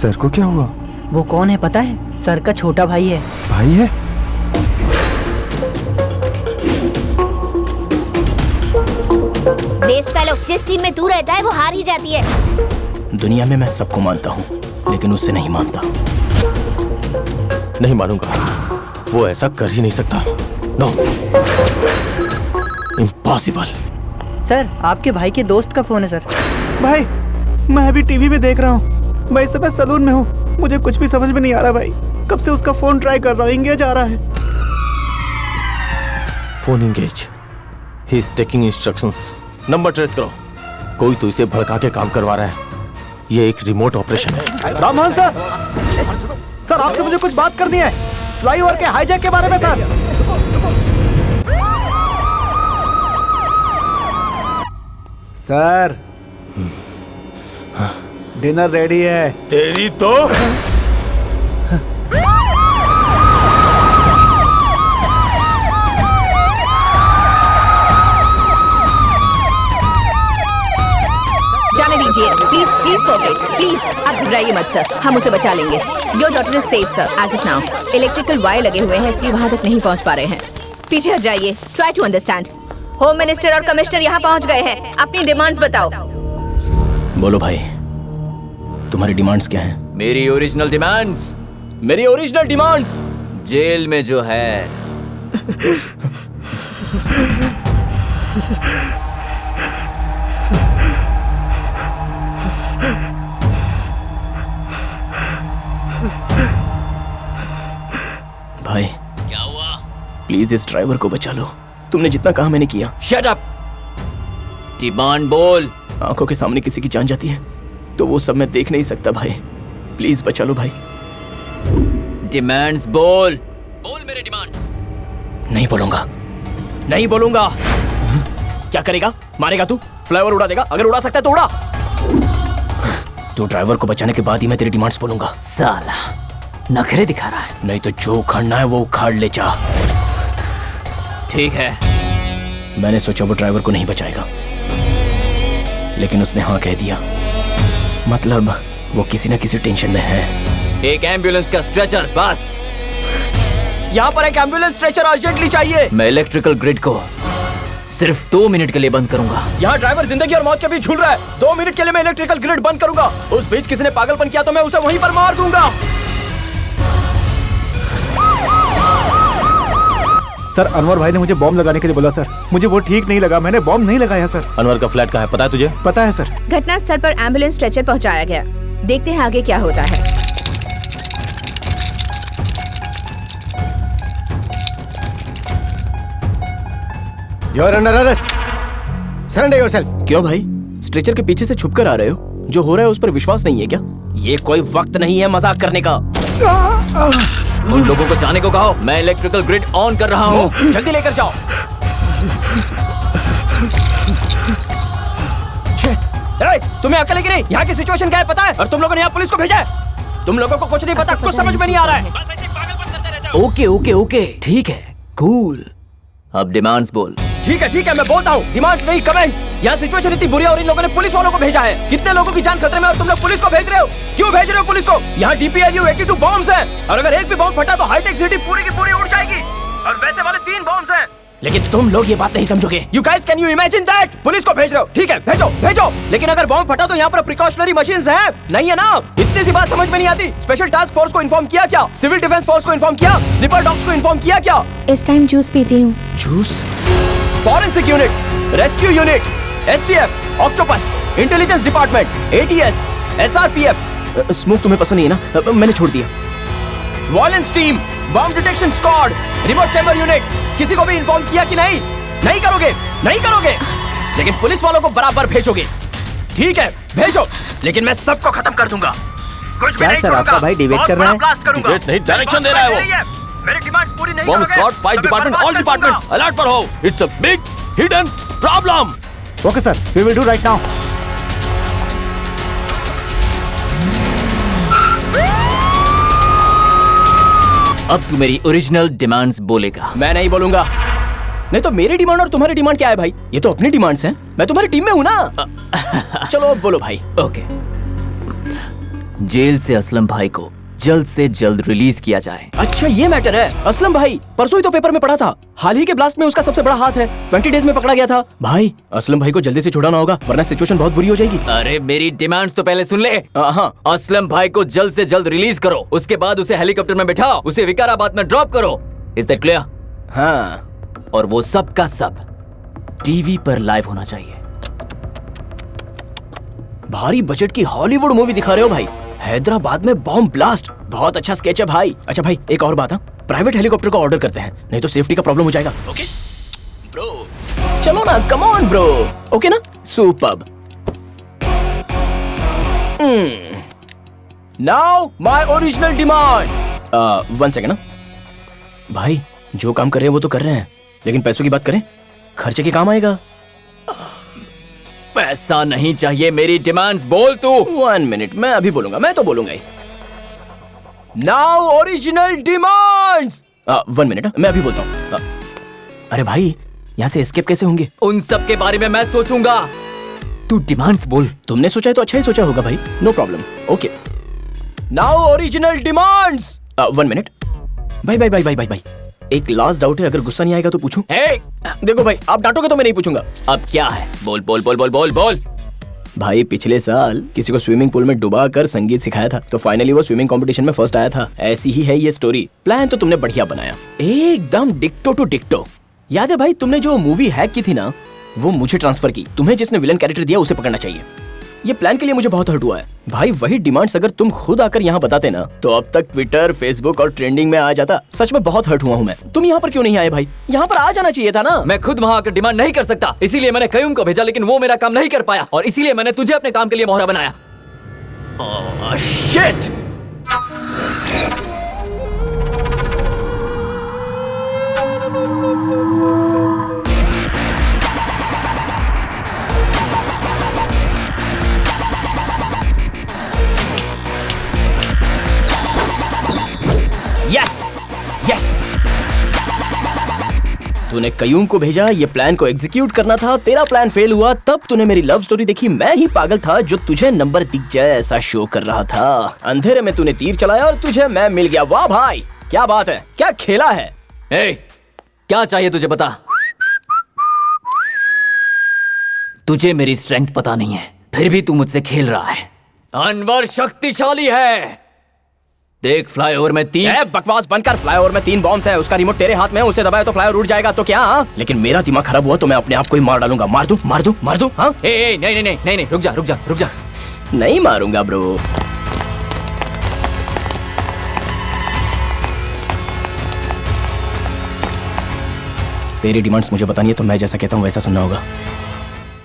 सर को क्या हुआ? वो कौन है पता है? सर का छोटा भाई है। भाई है? बेस्ट फेलो, जिस टीम में तू रहता है वो हार ही जाती है। दुनिया में मैं सबको मानता हूँ लेकिन उससे नहीं मानता। नहीं मानूंगा, वो ऐसा कर ही नहीं सकता। No, impossible. सर आपके भाई के दोस्त का फोन है सर। भाई मैं अभी टीवी में देख रहा हूँ। मैं इस समय सलून में हूँ, मुझे कुछ भी समझ में नहीं आ रहा भाई। कब से उसका फोन ट्राई कर रहा हूँ, एंगेज आ रहा है। Phone engage. He is taking instructions. Number trace करो। कोई तो इसे भड़का के काम करवा रहा है। ये एक रिमोट ऑपरेशन है। राममोहन सर आपसे मुझे कुछ बात करनी है, फ्लाईओवर के हाईजैक के बारे में सर। सर डिनर रेडी है। तेरी तो जाने दीजिए प्लीज, प्लीज कोऑपरेट प्लीज। आप घबराइए मत सर, हम उसे बचा लेंगे। Your daughter is safe sir as of now. Electrical wire लगे हुए हैं इसलिए वहाँ तक नहीं पहुँच पा रहे हैं। पीछे हट जाइए, try to understand. Home minister और कमिश्नर यहाँ पहुँच गए हैं। अपनी डिमांड्स बताओ। बोलो भाई, तुम्हारी डिमांड्स क्या हैं? मेरी ओरिजिनल डिमांड्स। मेरी ओरिजिनल डिमांड्स जेल में जो है। भाई क्या हुआ? प्लीज इस ड्राइवर को बचा लो। तुमने जितना कहा मैंने किया। Shut up. डिमांड बोल। आंखों के सामने किसी की जान जाती है तो वो सब मैं देख नहीं सकता भाई। प्लीज बचा लो भाई। डिमांड्स बोल। बोल मेरे डिमांड्स। नहीं बोलूंगा, नहीं बोलूंगा। क्या करेगा? मारेगा तू? फ्लाईओवर उड़ा देगा? अगर उड़ा सकता है तो उड़ा। तो ड्राइवर को बचाने के बाद ही मैं तेरी डिमांड्स बोलूंगा। साला नखरे दिखा रहा है। नहीं तो जो उखाड़ना है वो उखाड़ ले जा। ठीक है। मैंने सोचा वो ड्राइवर को नहीं बचाएगा, लेकिन उसने हाँ कह दिया। मतलब वो किसी न किसी टेंशन में है। एक एम्बुलेंस का स्ट्रेचर बस। यहाँ पर एक एम्बुलेंस स्ट्रेचर अर्जेंटली चाहिए। मैं इलेक्ट्रिकल ग्रिड को सिर्फ 2 मिनट के लिए बंद करूंगा। यहाँ ड्राइवर जिंदगी और मौत के बीच झूल रहा है। 2 मिनट के लिए मैं इलेक्ट्रिकल ग्रिड बंद करूंगा। उस बीच किसी ने पागलपन किया तो मैं उसे वहीं पर मार दूंगा। सर अनवर भाई ने मुझे बॉम्ब लगाने के लिए बोला सर। मुझे वो ठीक नहीं लगा, मैंने बॉम्ब नहीं लगाया सर। अनवर का फ्लैट कहाँ है पता है तुझे? पता है सर। घटना स्थल पर एम्बुलेंस स्ट्रेचर पहुंचाया गया। देखते हैं आगे क्या होता है। You are under arrest. Surrender yourself. क्यों भाई, स्ट्रेचर के पीछे से छुपकर आ रहे हो? जो हो रहा है उस पर विश्वास नहीं है क्या? ये कोई वक्त नहीं है मजाक करने का। उन लोगों को जाने को कहो, मैं इलेक्ट्रिकल ग्रिड ऑन कर रहा हूँ। जल्दी लेकर जाओ। तुम्हें अकल है कि नहीं? यहाँ की सिचुएशन क्या है पता है? और तुम लोगों ने यहाँ पुलिस को भेजा है। तुम लोगों को कुछ नहीं पता, कुछ समझ में नहीं आ रहा है। बस ऐसे पागलपन करते रहते हो। ओके ओके ओके ठीक है, कूल। अब डिमांड्स बोल। ठीक है मैं बोलता हूँ। डिमांड्स नहीं, कमेंट्स। यहाँ सिचुएशन इतनी बुरी है और इन लोगों ने पुलिस वालों को भेजा है। कितने लोगों की जान खतरे में और तुम लोग पुलिस को भेज रहे हो? क्यों भेज रहे हो पुलिस को? यहाँ DPIU 82 बॉम्ब्स हैं और अगर एक भी बॉम्ब फटा तो हाईटेक सिटी पूरी की पूरी उड़ जाएगी। और वैसे वाले 3 बॉम्ब्स हैं। लेकिन तुम लोग ये बात नहीं समझोगे। You guys can you imagine that? Police को भेज रहे हो, ठीक है भेजो। लेकिन अगर बॉम्ब फटा तो यहाँ पर प्रिकॉशनरी मशीन्स हैं, नहीं है ना? इतनी सी बात समझ में नहीं आती। स्पेशल टास्क फोर्स को इन्फॉर्म किया क्या? सिविल डिफेंस फोर्स को इन्फॉर्म किया? स्निपर डॉग्स को इन्फॉर्म किया क्या? इस टाइम जूस पीती हूँ। Juice? Forensic unit, rescue unit, STF, octopus, intelligence department, ATS, SRPF। Smoke तुम्हें पसंद नहीं है ना? मैंने छोड़ दिया। Violence team, bomb detection squad, remote chamber unit, किसी को भी इन्फॉर्म किया कि नहीं? नहीं करोगे। लेकिन पुलिस वालों को बराबर भेजोगे। ठीक है भेजो, लेकिन मैं सबको खत्म कर दूंगा। कुछ भी नहीं सर आपका भाई डिबेट कर रहा है? डिबेट नहीं, डायरेक्शन दे रहा है वो। मेरी डिमांड्स पूरी नहीं बॉम्ब करोगे? Squad, fight department, all departments alert पर हो। It's a big hidden problem. Okay sir, we will do right now. अब तू मेरी ओरिजिनल डिमांड्स बोलेगा। मैं नहीं बोलूंगा। नहीं तो मेरी डिमांड और तुम्हारी डिमांड क्या है भाई? ये तो अपनी डिमांड्स हैं। मैं तुम्हारी टीम में हूँ ना। चलो अब बोलो भाई। ओके। जेल से असलम भाई को जल्द से जल्द रिलीज किया जाए। अच्छा ये मैटर है। असलम भाई परसों ही तो पेपर में पढ़ा था, हाल ही के ब्लास्ट में उसका सबसे बड़ा हाथ है। 20 डेज में पकड़ा गया था। भाई असलम भाई को जल्दी से छुड़ाना होगा वरना सिचुएशन बहुत बुरी हो जाएगी। अरे मेरी डिमांड्स तो पहले सुन ले। हाँ। असलम भाई को जल्द से जल्द रिलीज करो, उसके बाद उसे हेलीकॉप्टर में बिठाओ, उसे विकाराबाद में ड्रॉप करो। Is that clear? हाँ। और वो सब का सब टीवी पर लाइव होना चाहिए। भारी बजट की हॉलीवुड मूवी दिखा रहे हो भाई। हैदराबाद में बॉम्ब ब्लास्ट, बहुत अच्छा स्केच है भाई। अच्छा भाई एक और बात, प्राइवेट हेलीकॉप्टर का ऑर्डर करते हैं, नहीं तो सेफ्टी का प्रॉब्लम हो जाएगा। ओके ब्रो, चलो ना, कम ऑन ब्रो। ओके ना, superb. Now my original demand. 1 second ना भाई, जो काम कर रहे हैं वो तो कर रहे हैं, लेकिन पैसों की बात करें, खर्चे के काम आएगा। पैसा नहीं चाहिए, मेरी डिमांड्स बोल तू। 1 मिनट, मैं अभी बोलूंगा, मैं तो बोलूंगा ही। Now original demands. 1 मिनट, मैं अभी बोलता हूँ। अरे भाई यहाँ से एस्केप कैसे होंगे? उन सब के बारे में मैं सोचूंगा, तू डिमांड्स बोल। तुमने सोचा है तो अच्छा ही सोचा होगा भाई, no problem. Okay now original demands. 1 minute भाई, एक लास्ट डाउट है, अगर गुस्सा नहीं आएगा तो पूछूं? देखो भाई, आप डांटोगे तो मैं नहीं पूछूंगा। अब क्या है? बोल बोल बोल बोल बोल बोल। भाई पिछले साल किसी को स्विमिंग पूल में डुबा कर संगीत सिखाया था, तो फाइनली वो स्विमिंग कंपटीशन में फर्स्ट आया था। ऐसी ही है ये स्टोरी। प्लान तो तुमने बढ़िया बनाया, एकदम डिक्टो टू डिक्टो। याद है भाई, तुमने जो मूवी हैक की थी ना, वो मुझे ट्रांसफर की। तुम्हें जिसने विलन कैरेक्टर दिया उसे पकड़ना चाहिए। ये प्लान के लिए मुझे बहुत हर्ट हुआ है भाई। वही डिमांड्स अगर तुम खुद आकर यहाँ बताते ना, तो अब तक ट्विटर, फेसबुक और ट्रेंडिंग में आ जाता। सच में बहुत हर्ट हुआ हूँ मैं। तुम यहाँ पर क्यों नहीं आए भाई? यहाँ पर आ जाना चाहिए था ना। मैं खुद वहाँ आकर डिमांड नहीं कर सकता, इसीलिए मैंने कयूम को भेजा, लेकिन वो मेरा काम नहीं कर पाया, और इसीलिए मैंने तुझे अपने काम के लिए मोहरा बनाया। शिट! तूने कयूम को भेजा, ये प्लान को एग्जीक्यूट करना था, तेरा प्लान फेल हुआ, तब तूने मेरी लव स्टोरी देखी। मैं ही पागल था जो तुझे नंबर दिख जाए ऐसा शो कर रहा था। अंधेरे में तूने तीर चलाया और तुझे मैं मिल गया। वाह भाई, क्या बात है, क्या खेला है। ए, क्या चाहिए तुझे बता। तुझे मेरी स्ट्रेंथ पता नहीं है, फिर भी तू मुझसे खेल रहा है। अनवर शक्तिशाली है। देख, फ्लाईओवर में 3 बकवास बंद कर। फ्लाईओवर में 3 बॉम्ब्स हैं, उसका रिमोट तेरे हाथ में है, उसे दबाए तो फ्लाईओवर उड़ जाएगा तो क्या? लेकिन मेरा दिमाग खराब हुआ तो मैं अपने आप को ही मार डालूंगा। मार दूं, मार दूं, मार दूं? हाँ? नहीं, रुक जा। नहीं मारूंगा ब्रो। तेरी डिमांड्स मुझे बतानी है तो मैं जैसा कहता हूँ वैसा सुनना होगा।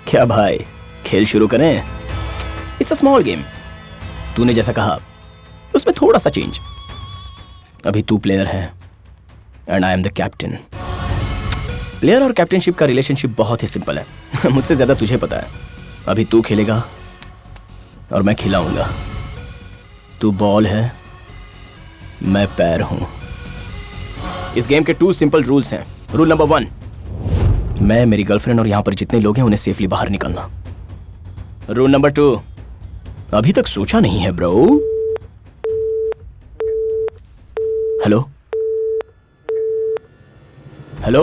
क्या भाई, खेल शुरू करें? It's a small game. तूने जैसा कहा उसमें थोड़ा सा चेंज। अभी तू प्लेयर है and I am the captain. Player और कैप्टनशिप का रिलेशनशिप बहुत ही सिंपल है। मुझसे ज्यादा तुझे पता है। अभी तू खेलेगा और मैं खिलाऊंगा। तू बॉल है, मैं पैर हूं। इस गेम के 2 सिंपल रूल्स हैं। रूल नंबर 1, मैं, मेरी गर्लफ्रेंड और यहां पर जितने लोग हैं उन्हें सेफली बाहर निकालना। रूल नंबर 2, अभी तक सोचा नहीं है bro. Hello hello,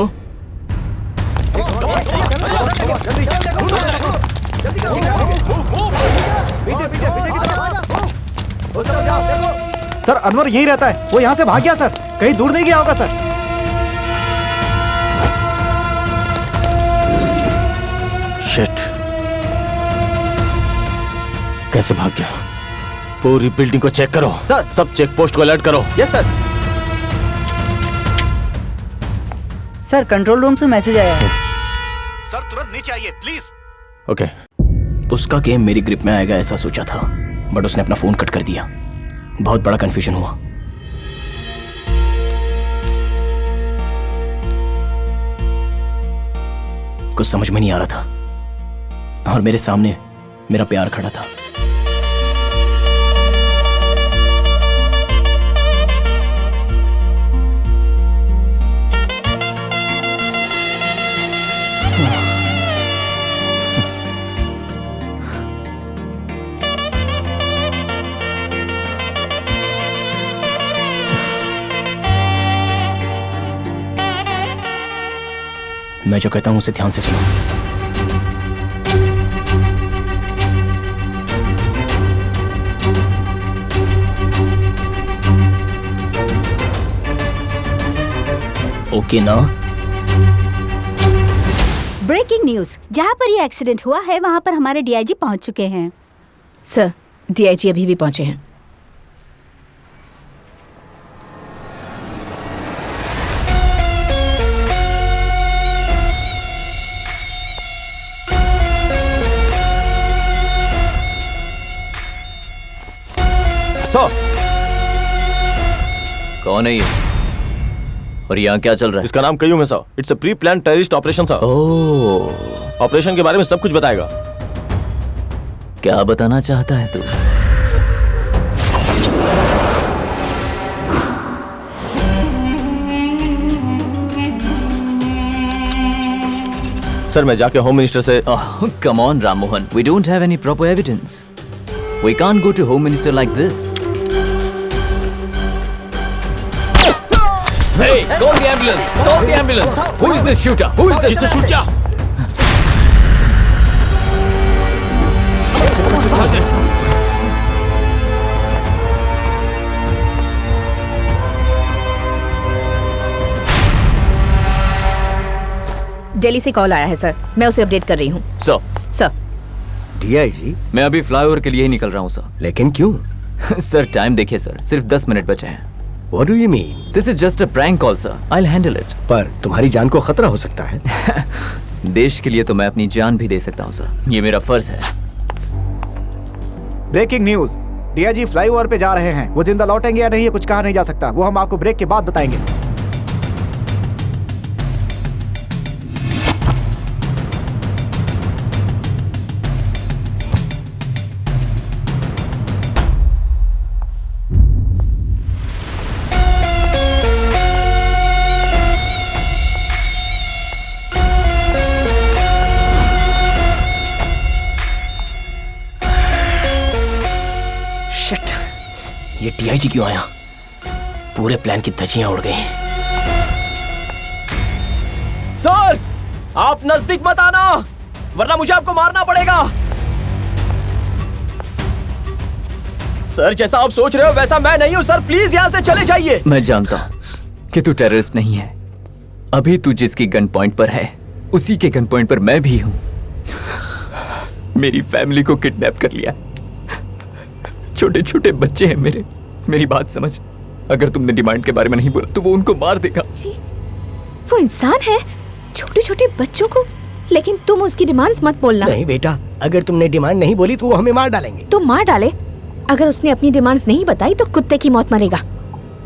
sir Anwar यहीं रहता है, वो यहाँ से भाग गया सर, कहीं दूर नहीं गया होगा सर। शिट, कैसे भाग गया? पूरी बिल्डिंग को चेक करो सर। सब चेक पोस्ट को अलर्ट करो। Yes sir. Sir control room से मैसेज आया है। सर तुरंत नीचे आइए प्लीज। ओके। उसका गेम मेरी ग्रिप में आएगा ऐसा सोचा था, बट उसने अपना फोन कट कर दिया। बहुत बड़ा कंफ्यूजन हुआ। कुछ समझ में नहीं आ रहा था और मेरे सामने मेरा प्यार खड़ा था। मैं जो कहता हूं उसे ध्यान से सुनो। ओके ना? ब्रेकिंग न्यूज, जहाँ पर ये एक्सीडेंट हुआ है वहाँ पर हमारे डीआईजी पहुँच चुके हैं। सर, डीआईजी अभी भी पहुंचे हैं। कौन है ये और यहाँ क्या चल रहा है? इसका नाम कयूम है sir. It's a pre plan terrorist operation sir. Oh, operation के बारे में सब कुछ बताएगा। क्या बताना चाहता है तू? सर मैं जाके होम मिनिस्टर से। Come on Rammohan, we don't have any proper evidence. We can't go to home minister like this. Hey, call the ambulance! Call the ambulance! Who is this shooter? Who is this shooter? Delhi से call आया है sir, मैं उसे update कर रही हूँ। Sir DIG, मैं अभी फ्लाईओवर के लिए ही निकल रहा हूँ सर। लेकिन क्यों? सर टाइम देखिए सर, सिर्फ 10 मिनट बचे हैं। What do you mean? This is just a prank call, sir. I'll handle it. पर तुम्हारी जान को खतरा हो सकता है। देश के लिए तो मैं अपनी जान भी दे सकता हूँ सर, ये मेरा फर्ज है। ब्रेकिंग न्यूज, डीआईजी फ्लाईओवर पे जा रहे हैं। वो जिंदा लौटेंगे या नहीं ये कुछ कहा नहीं जा सकता, वो हम आपको ब्रेक के बाद बताएंगे। ये डीआईजी क्यों आया? पूरे प्लान की धज्जियां उड़ गई। सर, आप नजदीक मत आना, वरना मुझे आपको मारना पड़ेगा। सर, जैसा आप सोच रहे हो वैसा मैं नहीं हूं। सर प्लीज यहां से चले जाइए। मैं जानता हूं कि तू टेररिस्ट नहीं है। अभी तू जिसकी गन पॉइंट पर है उसी के गन पॉइंट पर मैं भी हूं। मेरी फैमिली को किडनैप कर लिया। छोटे छोटे बच्चे हैं मेरे। मेरी बात समझ। अगर तुमने डिमांड के बारे में नहीं बोला तो वो उनको मार देगा। वो इंसान है, छोटे छोटे बच्चों को। लेकिन तुम उसकी डिमांड्स मत बोलना। नहीं बेटा, अगर तुमने डिमांड नहीं बोली तो वो हमें मार डालेंगे। तो मार डाले। अगर उसने अपनी डिमांड्स नहीं बताई तो कुत्ते की मौत मरेगा।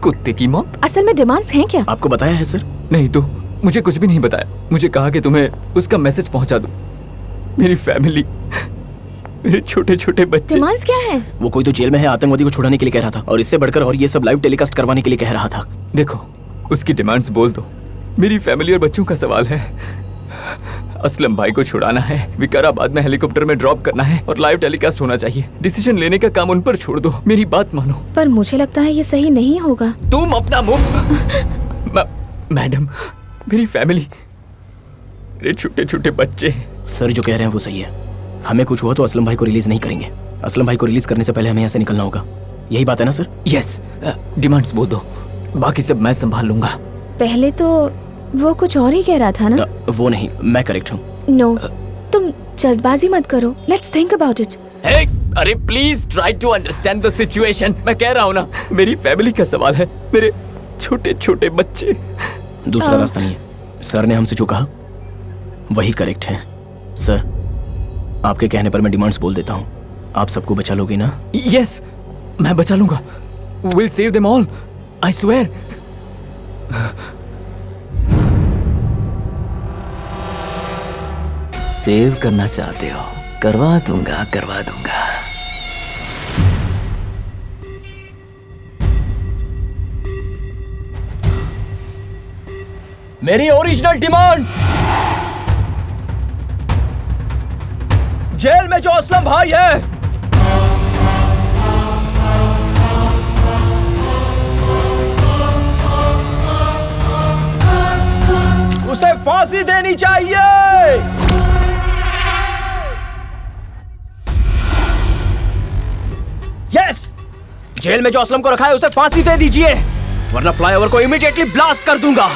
कुत्ते की मौत? असल में डिमांड्स हैं क्या? आपको बताया है सर? नहीं तो मुझे कुछ भी नहीं बताया। मुझे कहा कि तुम्हें उसका मैसेज पहुंचा दो। मेरी फैमिली, मेरे छोटे छोटे बच्चे। डिमांड्स क्या है? वो कोई तो जेल में है, आतंकवादी को छुड़ाने के लिए कह रहा था, और इससे बढ़कर और ये सब लाइव टेलीकास्ट करवाने के लिए कह रहा था। देखो, उसकी डिमांड्स बोल दो। मेरी फैमिली और बच्चों का सवाल है। असलम भाई को छुड़ाना है, विकाराबाद में हेलीकॉप्टर में ड्रॉप करना है और लाइव टेलीकास्ट होना चाहिए। डिसीजन लेने का काम उन पर छोड़ दो। मेरी बात मानो। पर मुझे लगता है ये सही नहीं होगा। तुम अपना मुंह। मैडम, मेरी फैमिली, मेरे छोटे छोटे बच्चे। सर जो कह रहे हैं वो सही है। हमें कुछ हुआ तो असलम भाई को रिलीज नहीं करेंगे। असलम भाई को रिलीज करने से पहले हमें यहाँ से निकलना होगा। यही बात है ना सर? यस। डिमांड्स बोल दो, बाकी सब मैं संभाल लूंगा। पहले तो वो कुछ और ही कह रहा था ना? वो नहीं, मैं करेक्ट हूँ। नो, तुम जल्दबाजी मत करो। Let's think about it. अरे please try to understand the situation. मैं कह रहा हूँ ना, मेरी फैमिली का सवाल है, मेरे छोटे छोटे बच्चे। दूसरा रास्ता नहीं है। सर ने हमसे जो कहा वही करेक्ट है। सर, आपके कहने पर मैं डिमांड्स बोल देता हूँ। आप सबको बचा लोगे ना? यस, मैं बचा लूंगा। We'll save them all, I swear. Save करना चाहते हो? करवा दूंगा, करवा दूंगा। मेरी ओरिजिनल डिमांड्स। जेल में जो असलम भाई है उसे फांसी देनी चाहिए। यस, जेल में जो असलम को रखा है उसे फांसी दे दीजिए, वरना फ्लाईओवर को इमीडिएटली ब्लास्ट कर दूंगा।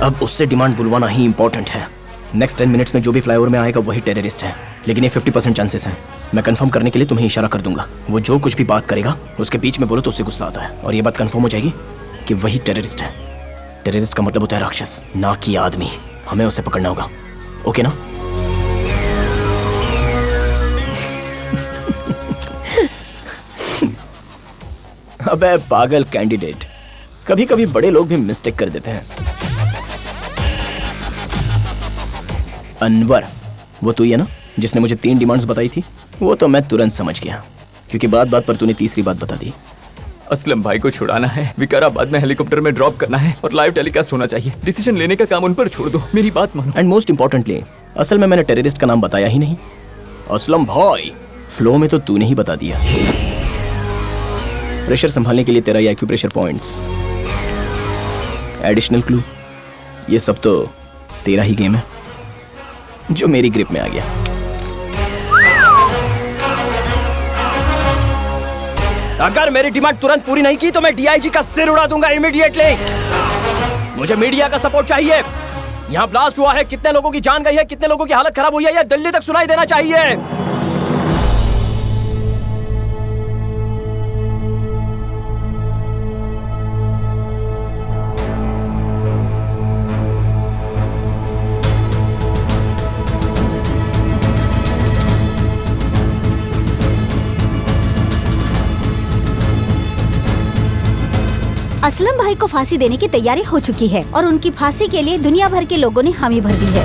अब उससे डिमांड बुलवाना ही इंपॉर्टेंट है। नेक्स्ट 10 मिनट्स में जो भी फ्लाईओवर में आएगा वही टेररिस्ट है, लेकिन ये 50% चांसेस हैं। मैं कंफर्म करने के लिए तुम्हें इशारा कर दूंगा। वो जो कुछ भी बात करेगा उसके बीच में बोलो तो उससे गुस्सा आता है, और ये बात कंफर्म हो जाएगी कि वही टेररिस्ट है। टेररिस्ट का मतलब होता है राक्षस, ना कि आदमी। हमें उसे पकड़ना होगा, ओके ना? अबे पागल कैंडिडेट, कभी कभी बड़े लोग भी मिस्टेक कर देते हैं। अनवर, वो तू ही है ना जिसने मुझे 3 डिमांड्स बताई थी? वो तो मैं तुरंत समझ गया, क्योंकि बात बात पर तूने तीसरी बात बता दी। असलम भाई को छुड़ाना है, विकाराबाद में हेलीकॉप्टर में ड्रॉप करना है और लाइव टेलीकास्ट होना चाहिए। डिसीजन लेने का काम उन पर छोड़ दो। मेरी बात मानो। एंड मोस्ट इंपॉर्टेंटली, असल में मैंने टेररिस्ट का नाम बताया ही नहीं। असलम भाई, फ्लो में तो तूने ही बता दिया। प्रेशर संभालने के लिए तेरा ये एक्यूप्रेशर पॉइंट्स, एडिशनल क्लू, ये सब तो तेरा ही गेम है जो मेरी ग्रिप में आ गया। अगर मेरी डिमांड तुरंत पूरी नहीं की तो मैं डीआईजी का सिर उड़ा दूंगा इमीडिएटली। मुझे मीडिया का सपोर्ट चाहिए। यहाँ ब्लास्ट हुआ है, कितने लोगों की जान गई है, कितने लोगों की हालत खराब हुई है, यह दिल्ली तक सुनाई देना चाहिए। असलम भाई को फांसी देने की तैयारी हो चुकी है और उनकी फांसी के लिए दुनिया भर के लोगों ने हामी भर दी है।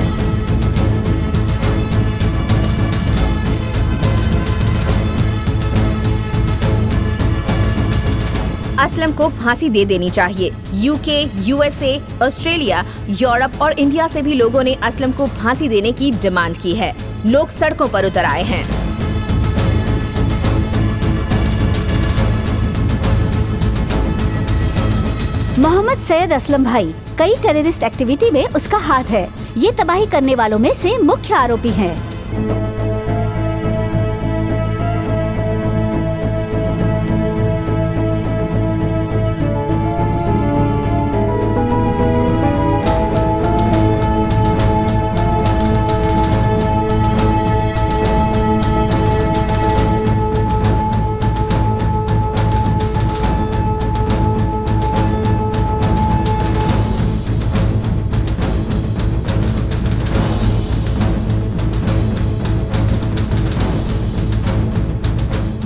असलम को फांसी दे देनी चाहिए। यूके, यूएसए, ऑस्ट्रेलिया, यूरोप और इंडिया से भी लोगों ने असलम को फांसी देने की डिमांड की है। लोग सड़कों पर उतर आए हैं। मोहम्मद सैयद असलम भाई, कई टेररिस्ट एक्टिविटी में उसका हाथ है। ये तबाही करने वालों में से मुख्य आरोपी हैं।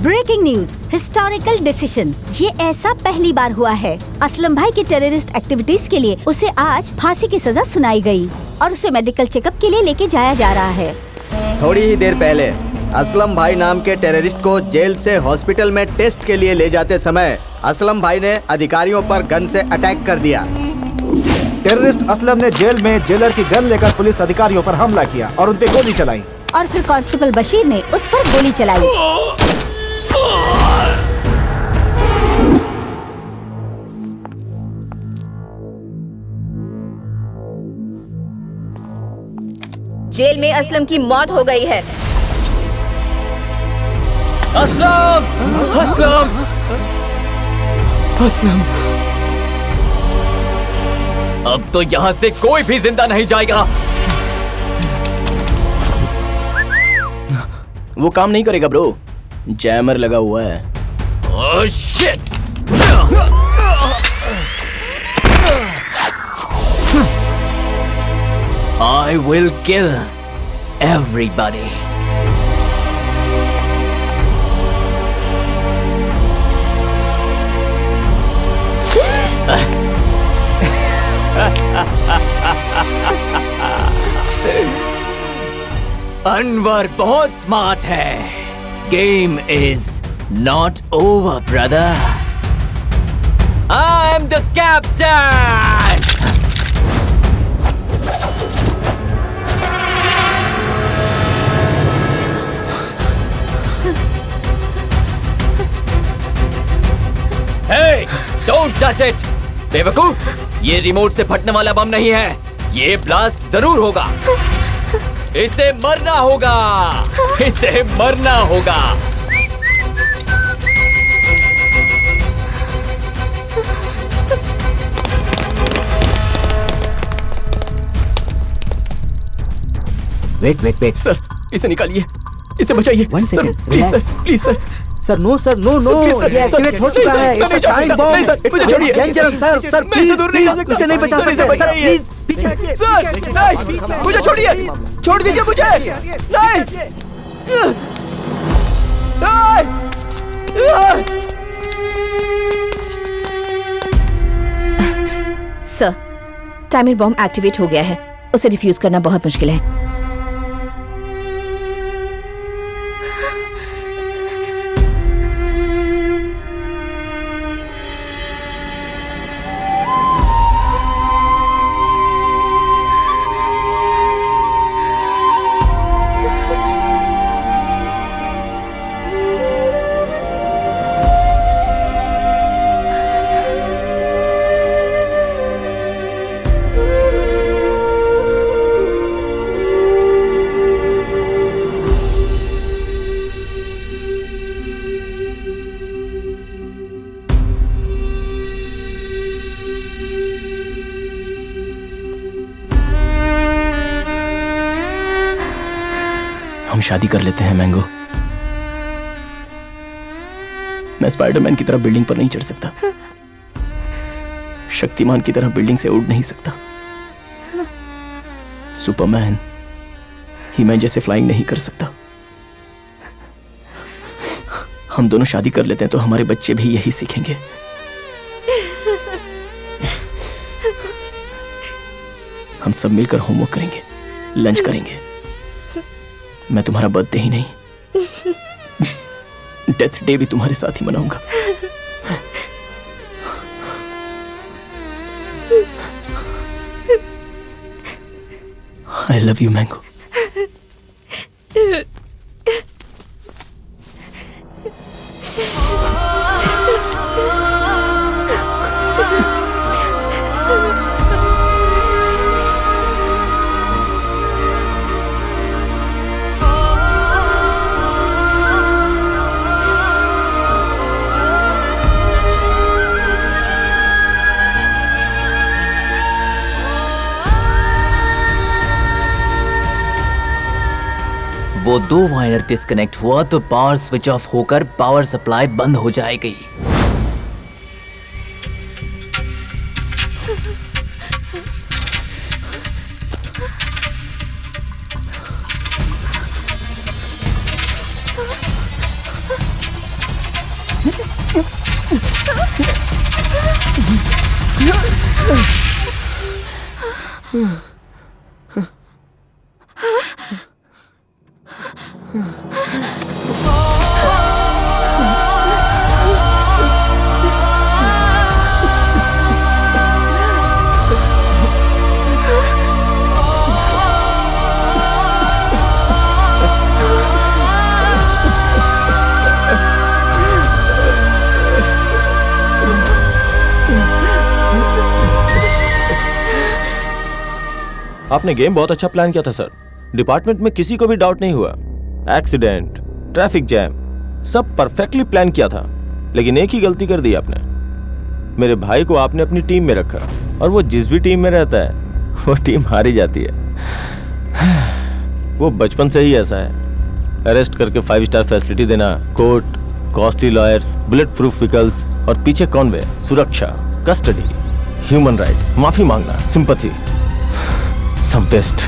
Breaking news, historical decision. ये ऐसा पहली बार हुआ है। असलम भाई की टेररिस्ट एक्टिविटीज के लिए उसे आज फांसी की सजा सुनाई गई और उसे मेडिकल चेकअप के लिए लेके जाया जा रहा है। थोड़ी ही देर पहले असलम भाई नाम के टेररिस्ट को जेल से हॉस्पिटल में टेस्ट के लिए ले जाते समय असलम भाई ने अधिकारियों पर गन से अटैक कर दिया। टेररिस्ट असलम ने जेल में जेलर की गन लेकर पुलिस अधिकारियों पर हमला किया और उन पे गोली चलाई। और फिर कांस्टेबल बशीर ने उस पर गोली चलाई। जेल में असलम की मौत हो गई है। असलम! असलम! असलम! अब तो यहाँ से कोई भी जिंदा नहीं जाएगा। वो काम नहीं करेगा ब्रो, जैमर लगा हुआ है। Oh shit! I will kill everybody. Anwar बहुत स्मार्ट है। Game is not over, brother. I'm the captain. Hey, don't touch it! बेवकूफ, ये रिमोट से फटने वाला बम नहीं है। ये ब्लास्ट जरूर होगा। इसे मरना होगा। इसे मरना होगा। वेट सर, इसे निकालिए, इसे बचाइए। Sir, please sir, please sir. Sir no sir, no ये एक्टिवेट हो चुका है। It's a time bomb. मुझे छोड़िए। डेंजरस सर, प्लीज इसे नहीं बचा सकते सर, प्लीज पीछे हटिए। सर, नहीं, मुझे छोड़िए, छोड़ दीजिए मुझे। नहीं, सर, टाइमर बॉम्ब एक्टिवेट हो गया है। उसे डिफ्यूज करना बहुत मुश्किल है। हम शादी कर लेते हैं मैंगो। मैं स्पाइडरमैन की तरह बिल्डिंग पर नहीं चढ़ सकता, शक्तिमान की तरह बिल्डिंग से उड़ नहीं सकता, सुपरमैन हीमैन जैसे फ्लाइंग नहीं कर सकता। हम दोनों शादी कर लेते हैं तो हमारे बच्चे भी यही सीखेंगे। हम सब मिलकर होमवर्क करेंगे, लंच करेंगे। मैं तुम्हारा बर्थडे ही नहीं, डेथ डे भी तुम्हारे साथ ही मनाऊंगा। I love you mango. वो 2 वायर डिस्कनेक्ट हुआ तो पावर स्विच ऑफ होकर पावर सप्लाई बंद हो जाएगी। आपने गेम बहुत अच्छा प्लान किया था सर। डिपार्टमेंट में किसी को भी डाउट नहीं हुआ। एक्सीडेंट, ट्रैफिक जैम, सब परफेक्टली प्लान किया था। लेकिन एक ही गलती कर दी आपने। मेरे भाई को आपने अपनी टीम में रखा और वो जिस भी टीम में रहता है वो टीम हारी जाती है। वो बचपन से ही ऐसा है। अरेस्ट करके 5 स्टार फैसिलिटी देना, court, costly lawyers, bullet proof vehicles और पीछे कॉन्वे, सुरक्षा, कस्टडी, ह्यूमन राइट्स, माफी मांगना, सिंपैथी, सब वेस्ट।